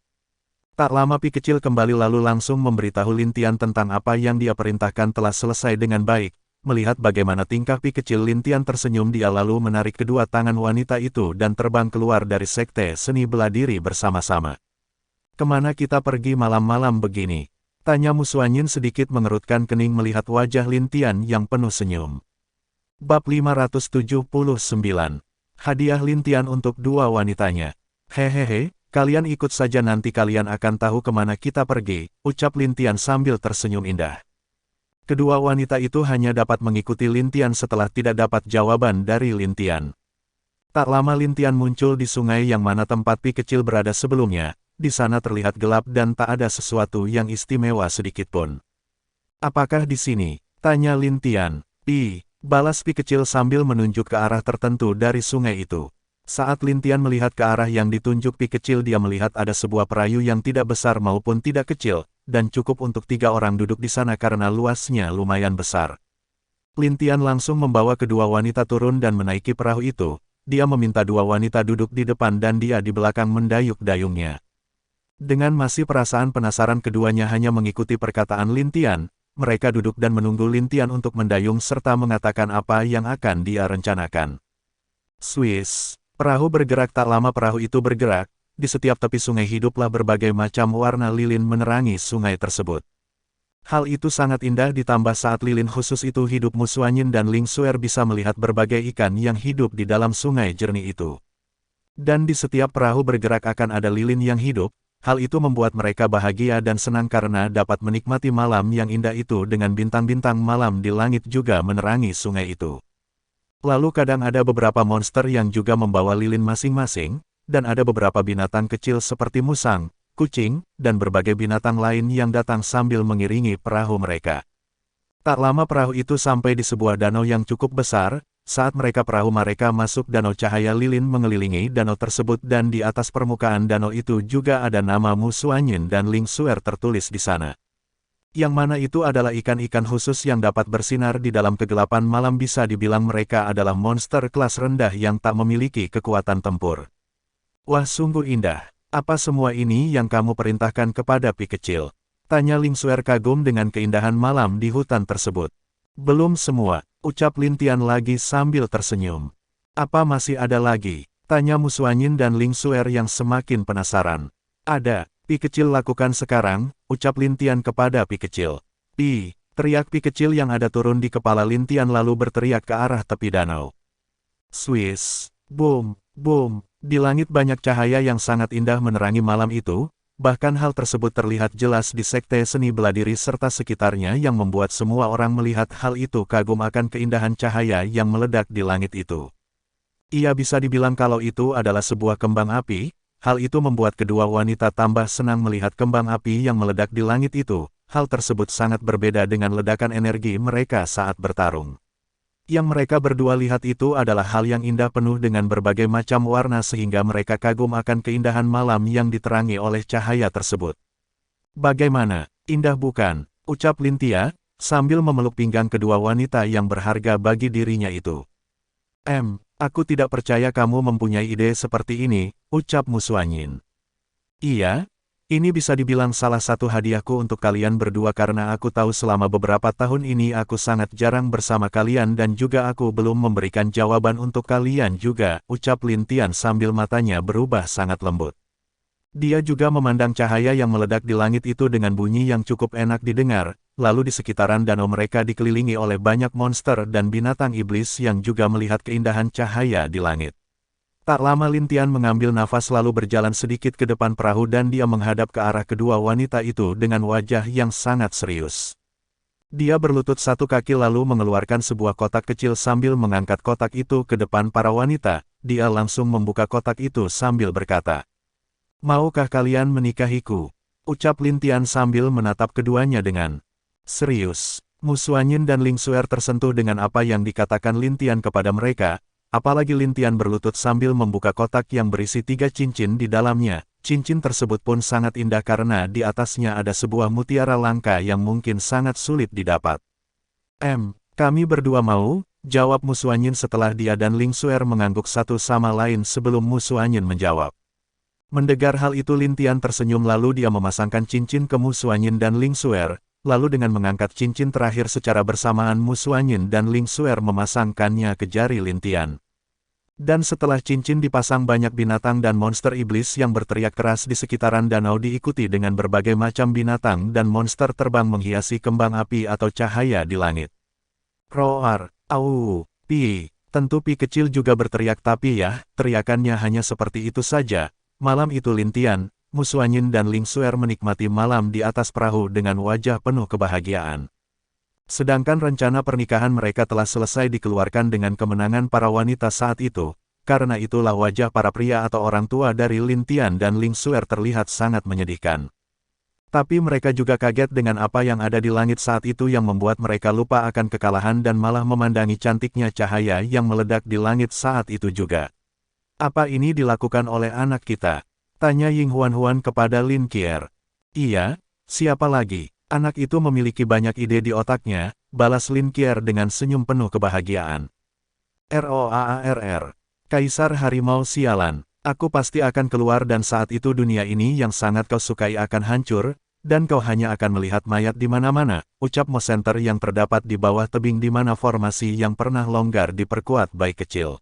Tak lama pi kecil kembali lalu langsung memberitahu Lin Tian tentang apa yang dia perintahkan telah selesai dengan baik. Melihat bagaimana tingkah pi kecil, Lin Tian tersenyum. Dia lalu menarik kedua tangan wanita itu dan terbang keluar dari sekte seni bela diri bersama-sama. "Kemana kita pergi malam-malam begini?" tanya Mu Xuanyin sedikit mengerutkan kening melihat wajah Lin Tian yang penuh senyum. Bab 579. Hadiah Lin Tian untuk dua wanitanya. "Hehehe, kalian ikut saja, nanti kalian akan tahu kemana kita pergi," ucap Lin Tian sambil tersenyum indah. Kedua wanita itu hanya dapat mengikuti Lin Tian setelah tidak dapat jawaban dari Lin Tian. Tak lama Lin Tian muncul di sungai yang mana tempat Pi kecil berada sebelumnya. Di sana terlihat gelap dan tak ada sesuatu yang istimewa sedikitpun. Apakah di sini? Tanya Lin Tian. Pi, balas Pi kecil sambil menunjuk ke arah tertentu dari sungai itu. Saat Lin Tian melihat ke arah yang ditunjuk Pi kecil, dia melihat ada sebuah perahu yang tidak besar maupun tidak kecil, dan cukup untuk 3 orang duduk di sana karena luasnya lumayan besar. Lin Tian langsung membawa kedua wanita turun dan menaiki perahu itu. Dia meminta 2 wanita duduk di depan dan dia di belakang mendayung-dayungnya. Dengan masih perasaan penasaran, keduanya hanya mengikuti perkataan Lin Tian. Mereka duduk dan menunggu Lin Tian untuk mendayung serta mengatakan apa yang akan dia rencanakan. Swiss. Perahu bergerak. Tak lama perahu itu bergerak. Di setiap tepi sungai hiduplah berbagai macam warna lilin menerangi sungai tersebut. Hal itu sangat indah, ditambah saat lilin khusus itu hidup, Mu Xuanyin dan Ling Xuer bisa melihat berbagai ikan yang hidup di dalam sungai jernih itu. Dan di setiap perahu bergerak akan ada lilin yang hidup. Hal itu membuat mereka bahagia dan senang karena dapat menikmati malam yang indah itu dengan bintang-bintang malam di langit juga menerangi sungai itu. Lalu kadang ada beberapa monster yang juga membawa lilin masing-masing, dan ada beberapa binatang kecil seperti musang, kucing, dan berbagai binatang lain yang datang sambil mengiringi perahu mereka. Tak lama perahu itu sampai di sebuah danau yang cukup besar. Saat perahu mereka masuk danau, cahaya lilin mengelilingi danau tersebut dan di atas permukaan danau itu juga ada nama Mu Xuanyin dan Ling Xuer tertulis di sana. Yang mana itu adalah ikan-ikan khusus yang dapat bersinar di dalam kegelapan malam, bisa dibilang mereka adalah monster kelas rendah yang tak memiliki kekuatan tempur. Wah, sungguh indah. Apa semua ini yang kamu perintahkan kepada Pi kecil? Tanya Ling Xuer kagum dengan keindahan malam di hutan tersebut. Belum semua, ucap Lin Tian lagi sambil tersenyum. Apa masih ada lagi? Tanya Mu Xuanyin dan Ling Xuer yang semakin penasaran. Ada, Pi kecil, lakukan sekarang, ucap Lin Tian kepada Pi kecil. Pi, teriak Pi kecil yang ada turun di kepala Lin Tian lalu berteriak ke arah tepi danau. Swiss, boom, boom, di langit banyak cahaya yang sangat indah menerangi malam itu. Bahkan hal tersebut terlihat jelas di sekte seni bela diri serta sekitarnya yang membuat semua orang melihat hal itu kagum akan keindahan cahaya yang meledak di langit itu. Ia bisa dibilang kalau itu adalah sebuah kembang api. Hal itu membuat kedua wanita tambah senang melihat kembang api yang meledak di langit itu. Hal tersebut sangat berbeda dengan ledakan energi mereka saat bertarung. Yang mereka berdua lihat itu adalah hal yang indah penuh dengan berbagai macam warna sehingga mereka kagum akan keindahan malam yang diterangi oleh cahaya tersebut. Bagaimana, indah bukan? Ucap Lin Tian, sambil memeluk pinggang kedua wanita yang berharga bagi dirinya itu. Aku tidak percaya kamu mempunyai ide seperti ini, ucap Mu Xuanyin. Iya? Ini bisa dibilang salah satu hadiahku untuk kalian berdua karena aku tahu selama beberapa tahun ini aku sangat jarang bersama kalian dan juga aku belum memberikan jawaban untuk kalian juga, ucap Lin Tian sambil matanya berubah sangat lembut. Dia juga memandang cahaya yang meledak di langit itu dengan bunyi yang cukup enak didengar, lalu di sekitaran danau mereka dikelilingi oleh banyak monster dan binatang iblis yang juga melihat keindahan cahaya di langit. Tak lama Lin Tian mengambil nafas lalu berjalan sedikit ke depan perahu dan dia menghadap ke arah kedua wanita itu dengan wajah yang sangat serius. Dia berlutut satu kaki lalu mengeluarkan sebuah kotak kecil sambil mengangkat kotak itu ke depan para wanita. Dia langsung membuka kotak itu sambil berkata, "Maukah kalian menikahiku?" Ucap Lin Tian sambil menatap keduanya dengan serius. Mu Xuanyin dan Ling Xuer tersentuh dengan apa yang dikatakan Lin Tian kepada mereka. Apalagi Lin Tian berlutut sambil membuka kotak yang berisi 3 cincin di dalamnya. Cincin tersebut pun sangat indah karena di atasnya ada sebuah mutiara langka yang mungkin sangat sulit didapat. Kami berdua mau, jawab Mu Xuanyin setelah dia dan Ling Xuer mengangguk satu sama lain sebelum Mu Xuanyin menjawab. Mendengar hal itu Lin Tian tersenyum lalu dia memasangkan cincin ke Mu Xuanyin dan Ling Xuer. Lalu dengan mengangkat cincin terakhir secara bersamaan Mu Xuanyin dan Ling Xuer memasangkannya ke jari Lin Tian. Dan setelah cincin dipasang banyak binatang dan monster iblis yang berteriak keras di sekitaran danau diikuti dengan berbagai macam binatang dan monster terbang menghiasi kembang api atau cahaya di langit. Roar, au, Pi, tentu Pi kecil juga berteriak tapi ya, teriakannya hanya seperti itu saja. Malam itu Lin Tian, Mu Xuanyin dan Ling Xuer menikmati malam di atas perahu dengan wajah penuh kebahagiaan. Sedangkan rencana pernikahan mereka telah selesai dikeluarkan dengan kemenangan para wanita saat itu, karena itulah wajah para pria atau orang tua dari Lin Tian dan Ling Xuer terlihat sangat menyedihkan. Tapi mereka juga kaget dengan apa yang ada di langit saat itu yang membuat mereka lupa akan kekalahan dan malah memandangi cantiknya cahaya yang meledak di langit saat itu juga. Apa ini dilakukan oleh anak kita? Tanya Ying Huan kepada Lin Qier. Iya, siapa lagi? Anak itu memiliki banyak ide di otaknya, balas Lin Qier dengan senyum penuh kebahagiaan. ROAARR. Kaisar Harimau Sialan. Aku pasti akan keluar dan saat itu dunia ini yang sangat kau sukai akan hancur, dan kau hanya akan melihat mayat di mana-mana, ucap Mo Center yang terdapat di bawah tebing di mana formasi yang pernah longgar diperkuat baik kecil.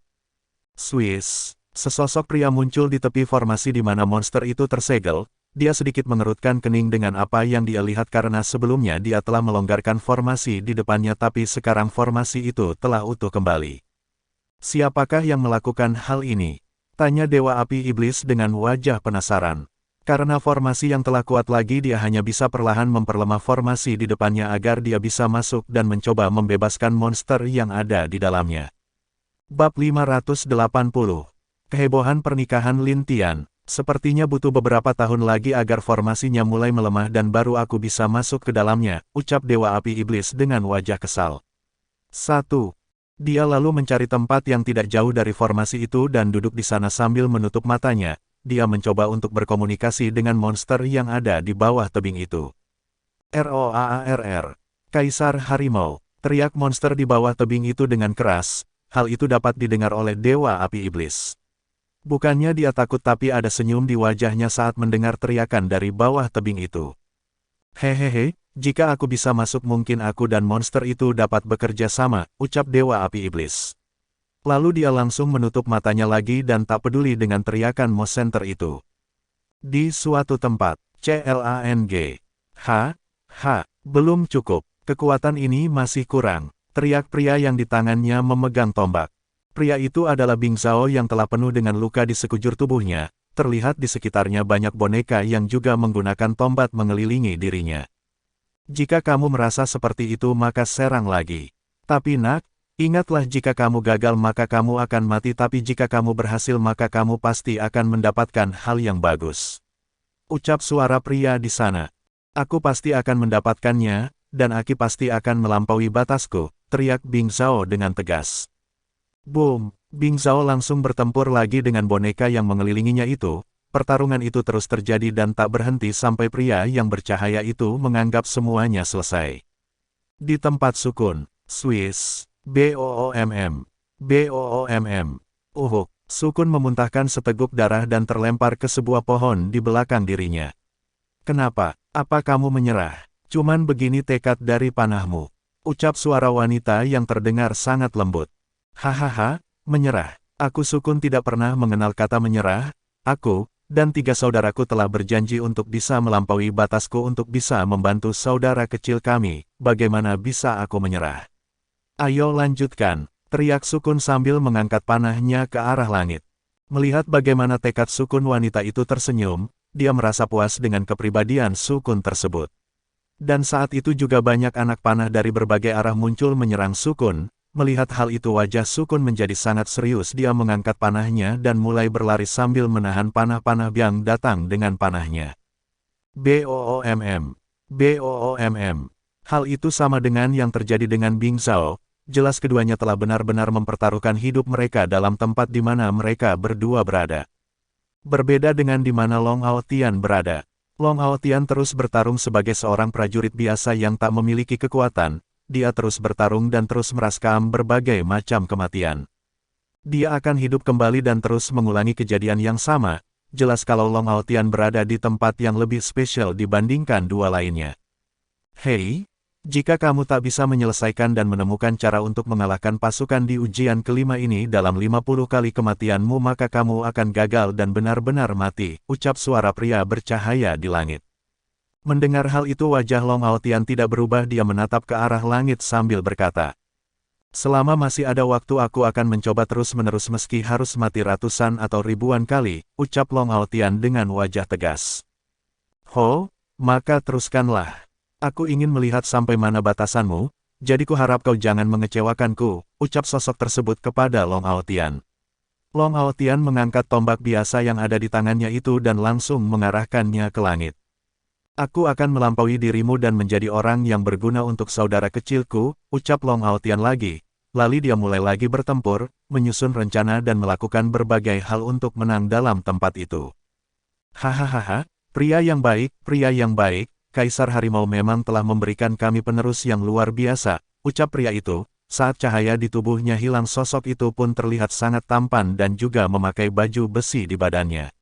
Swiss. Sesosok pria muncul di tepi formasi di mana monster itu tersegel. Dia sedikit mengerutkan kening dengan apa yang dia lihat karena sebelumnya dia telah melonggarkan formasi di depannya tapi sekarang formasi itu telah utuh kembali. Siapakah yang melakukan hal ini? Tanya Dewa Api Iblis dengan wajah penasaran. Karena formasi yang telah kuat lagi dia hanya bisa perlahan memperlemah formasi di depannya agar dia bisa masuk dan mencoba membebaskan monster yang ada di dalamnya. Bab 580. Kehebohan pernikahan Lin Tian. Sepertinya butuh beberapa tahun lagi agar formasinya mulai melemah dan baru aku bisa masuk ke dalamnya, ucap Dewa Api Iblis dengan wajah kesal. 1. Dia lalu mencari tempat yang tidak jauh dari formasi itu dan duduk di sana sambil menutup matanya. Dia mencoba untuk berkomunikasi dengan monster yang ada di bawah tebing itu. ROAARR. Kaisar Harimau. Teriak monster di bawah tebing itu dengan keras. Hal itu dapat didengar oleh Dewa Api Iblis. Bukannya dia takut tapi ada senyum di wajahnya saat mendengar teriakan dari bawah tebing itu. Hehehe, jika aku bisa masuk mungkin aku dan monster itu dapat bekerja sama, ucap Dewa Api Iblis. Lalu dia langsung menutup matanya lagi dan tak peduli dengan teriakan Mo Center itu. Di suatu tempat, CLANG. Belum cukup, kekuatan ini masih kurang, teriak pria yang di tangannya memegang tombak. Pria itu adalah Bing Zhao yang telah penuh dengan luka di sekujur tubuhnya, terlihat di sekitarnya banyak boneka yang juga menggunakan tombak mengelilingi dirinya. Jika kamu merasa seperti itu maka serang lagi. Tapi nak, ingatlah jika kamu gagal maka kamu akan mati tapi jika kamu berhasil maka kamu pasti akan mendapatkan hal yang bagus. Ucap suara pria di sana. Aku pasti akan mendapatkannya, dan Aki pasti akan melampaui batasku, teriak Bing Zhao dengan tegas. Boom! Bing Zhao langsung bertempur lagi dengan boneka yang mengelilinginya itu. Pertarungan itu terus terjadi dan tak berhenti sampai pria yang bercahaya itu menganggap semuanya selesai. Di tempat sukun, Swiss, BOOMM. Sukun memuntahkan seteguk darah dan terlempar ke sebuah pohon di belakang dirinya. Kenapa? Apa kamu menyerah? Cuman begini tekad dari panahmu. Ucap suara wanita yang terdengar sangat lembut. Hahaha, menyerah. Aku Sukun tidak pernah mengenal kata menyerah. Aku, dan 3 saudaraku telah berjanji untuk bisa melampaui batasku untuk bisa membantu saudara kecil kami. Bagaimana bisa aku menyerah? Ayo lanjutkan, teriak Sukun sambil mengangkat panahnya ke arah langit. Melihat bagaimana tekad Sukun wanita itu tersenyum, dia merasa puas dengan kepribadian Sukun tersebut. Dan saat itu juga banyak anak panah dari berbagai arah muncul menyerang Sukun. Melihat hal itu wajah Sukun menjadi sangat serius dia mengangkat panahnya dan mulai berlari sambil menahan panah-panah yang datang dengan panahnya. BOOMM. Hal itu sama dengan yang terjadi dengan Bing Zhao, jelas keduanya telah benar-benar mempertaruhkan hidup mereka dalam tempat di mana mereka berdua berada. Berbeda dengan di mana Long Hao Tian berada. Long Hao Tian terus bertarung sebagai seorang prajurit biasa yang tak memiliki kekuatan. Dia terus bertarung dan terus meraskam berbagai macam kematian. Dia akan hidup kembali dan terus mengulangi kejadian yang sama, jelas kalau Long Hao Tian berada di tempat yang lebih spesial dibandingkan dua lainnya. Hei, jika kamu tak bisa menyelesaikan dan menemukan cara untuk mengalahkan pasukan di ujian kelima ini dalam 50 kali kematianmu maka kamu akan gagal dan benar-benar mati, ucap suara pria bercahaya di langit. Mendengar hal itu wajah Long Hao Tian tidak berubah dia menatap ke arah langit sambil berkata. Selama masih ada waktu aku akan mencoba terus-menerus meski harus mati ratusan atau ribuan kali, ucap Long Hao Tian dengan wajah tegas. Ho, maka teruskanlah. Aku ingin melihat sampai mana batasanmu, jadi kuharap kau jangan mengecewakanku, ucap sosok tersebut kepada Long Aotian. Long Aotian mengangkat tombak biasa yang ada di tangannya itu dan langsung mengarahkannya ke langit. Aku akan melampaui dirimu dan menjadi orang yang berguna untuk saudara kecilku, ucap Long Aotian lagi. Lalu dia mulai lagi bertempur, menyusun rencana dan melakukan berbagai hal untuk menang dalam tempat itu. Hahaha, pria yang baik, Kaisar Harimau memang telah memberikan kami penerus yang luar biasa, ucap pria itu. Saat cahaya di tubuhnya hilang, sosok itu pun terlihat sangat tampan dan juga memakai baju besi di badannya.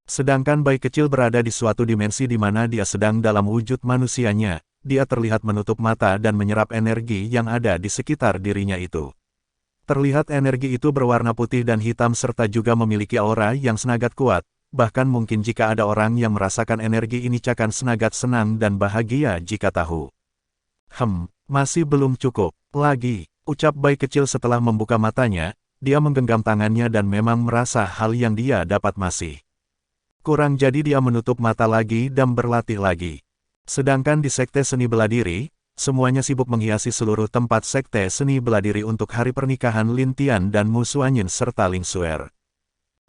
Sedangkan bayi kecil berada di suatu dimensi di mana dia sedang dalam wujud manusianya. Dia terlihat menutup mata dan menyerap energi yang ada di sekitar dirinya itu. Terlihat energi itu berwarna putih dan hitam serta juga memiliki aura yang sangat kuat, bahkan mungkin jika ada orang yang merasakan energi ini akan sangat senang dan bahagia jika tahu. Masih belum cukup lagi, ucap bayi kecil setelah membuka matanya. Dia menggenggam tangannya dan memang merasa hal yang dia dapat masih kurang, jadi dia menutup mata lagi dan berlatih lagi. Sedangkan di Sekte Seni Beladiri, semuanya sibuk menghiasi seluruh tempat Sekte Seni Beladiri untuk hari pernikahan Lin Tian dan Mu Suanyin serta Ling Xuer.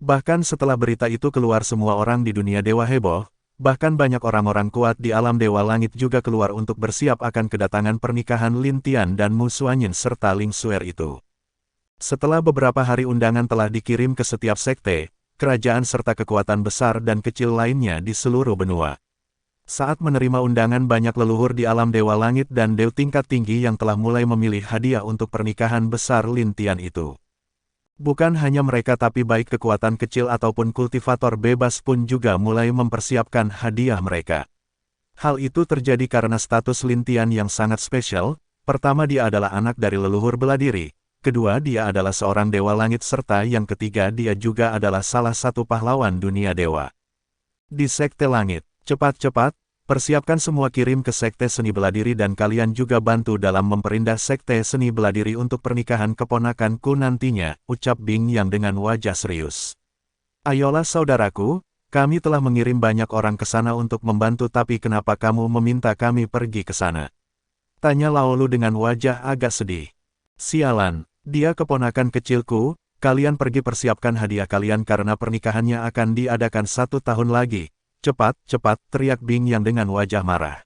Bahkan setelah berita itu keluar, semua orang di dunia dewa heboh, bahkan banyak orang-orang kuat di alam dewa langit juga keluar untuk bersiap akan kedatangan pernikahan Lin Tian dan Mu Suanyin serta Ling Xuer itu. Setelah beberapa hari undangan telah dikirim ke setiap sekte, kerajaan serta kekuatan besar dan kecil lainnya di seluruh benua. Saat menerima undangan, banyak leluhur di alam dewa langit dan dewa tingkat tinggi yang telah mulai memilih hadiah untuk pernikahan besar Lin Tian itu. Bukan hanya mereka, tapi baik kekuatan kecil ataupun kultivator bebas pun juga mulai mempersiapkan hadiah mereka. Hal itu terjadi karena status Lin Tian yang sangat spesial. Pertama, dia adalah anak dari leluhur beladiri. Kedua, dia adalah seorang dewa langit serta yang ketiga, dia juga adalah salah satu pahlawan dunia dewa. Di Sekte Langit, cepat-cepat, persiapkan semua, kirim ke Sekte Seni Beladiri dan kalian juga bantu dalam memperindah Sekte Seni Beladiri untuk pernikahan keponakanku nantinya, ucap Bing Yang dengan wajah serius. Ayolah saudaraku, kami telah mengirim banyak orang ke sana untuk membantu, tapi kenapa kamu meminta kami pergi ke sana? Tanya Laolu dengan wajah agak sedih. Sialan, dia keponakan kecilku, kalian pergi persiapkan hadiah kalian karena pernikahannya akan diadakan 1 tahun lagi. Cepat, cepat, teriak Bing Yang dengan wajah marah.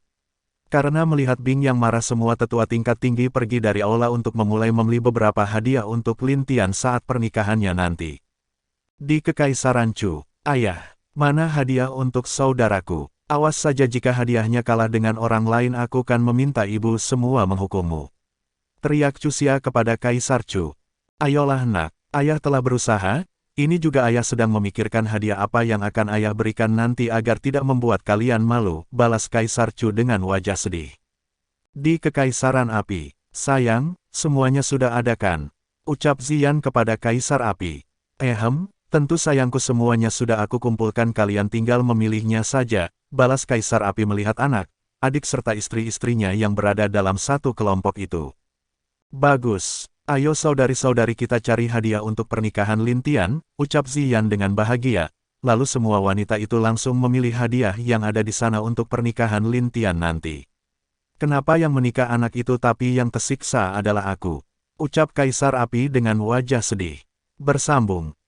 Karena melihat Bing Yang marah, semua tetua tingkat tinggi pergi dari aula untuk memulai membeli beberapa hadiah untuk Lin Tian saat pernikahannya nanti. Di Kekaisaran Chu, ayah, mana hadiah untuk saudaraku? Awas saja jika hadiahnya kalah dengan orang lain, aku kan meminta ibu semua menghukummu. Teriak Chuxia kepada Kaisar Chu. Ayolah nak, ayah telah berusaha. Ini juga ayah sedang memikirkan hadiah apa yang akan ayah berikan nanti agar tidak membuat kalian malu, balas Kaisar Chu dengan wajah sedih. Di Kekaisaran Api, sayang, semuanya sudah ada kan? Ucap Ziyan kepada Kaisar Api. Tentu sayangku, semuanya sudah aku kumpulkan, kalian tinggal memilihnya saja, balas Kaisar Api melihat anak, adik serta istri-istrinya yang berada dalam satu kelompok itu. Bagus. Ayo saudari-saudari kita cari hadiah untuk pernikahan Lin Tian, ucap Ziyan dengan bahagia. Lalu semua wanita itu langsung memilih hadiah yang ada di sana untuk pernikahan Lin Tian nanti. Kenapa yang menikah anak itu tapi yang tersiksa adalah aku? Ucap Kaisar Api dengan wajah sedih. Bersambung.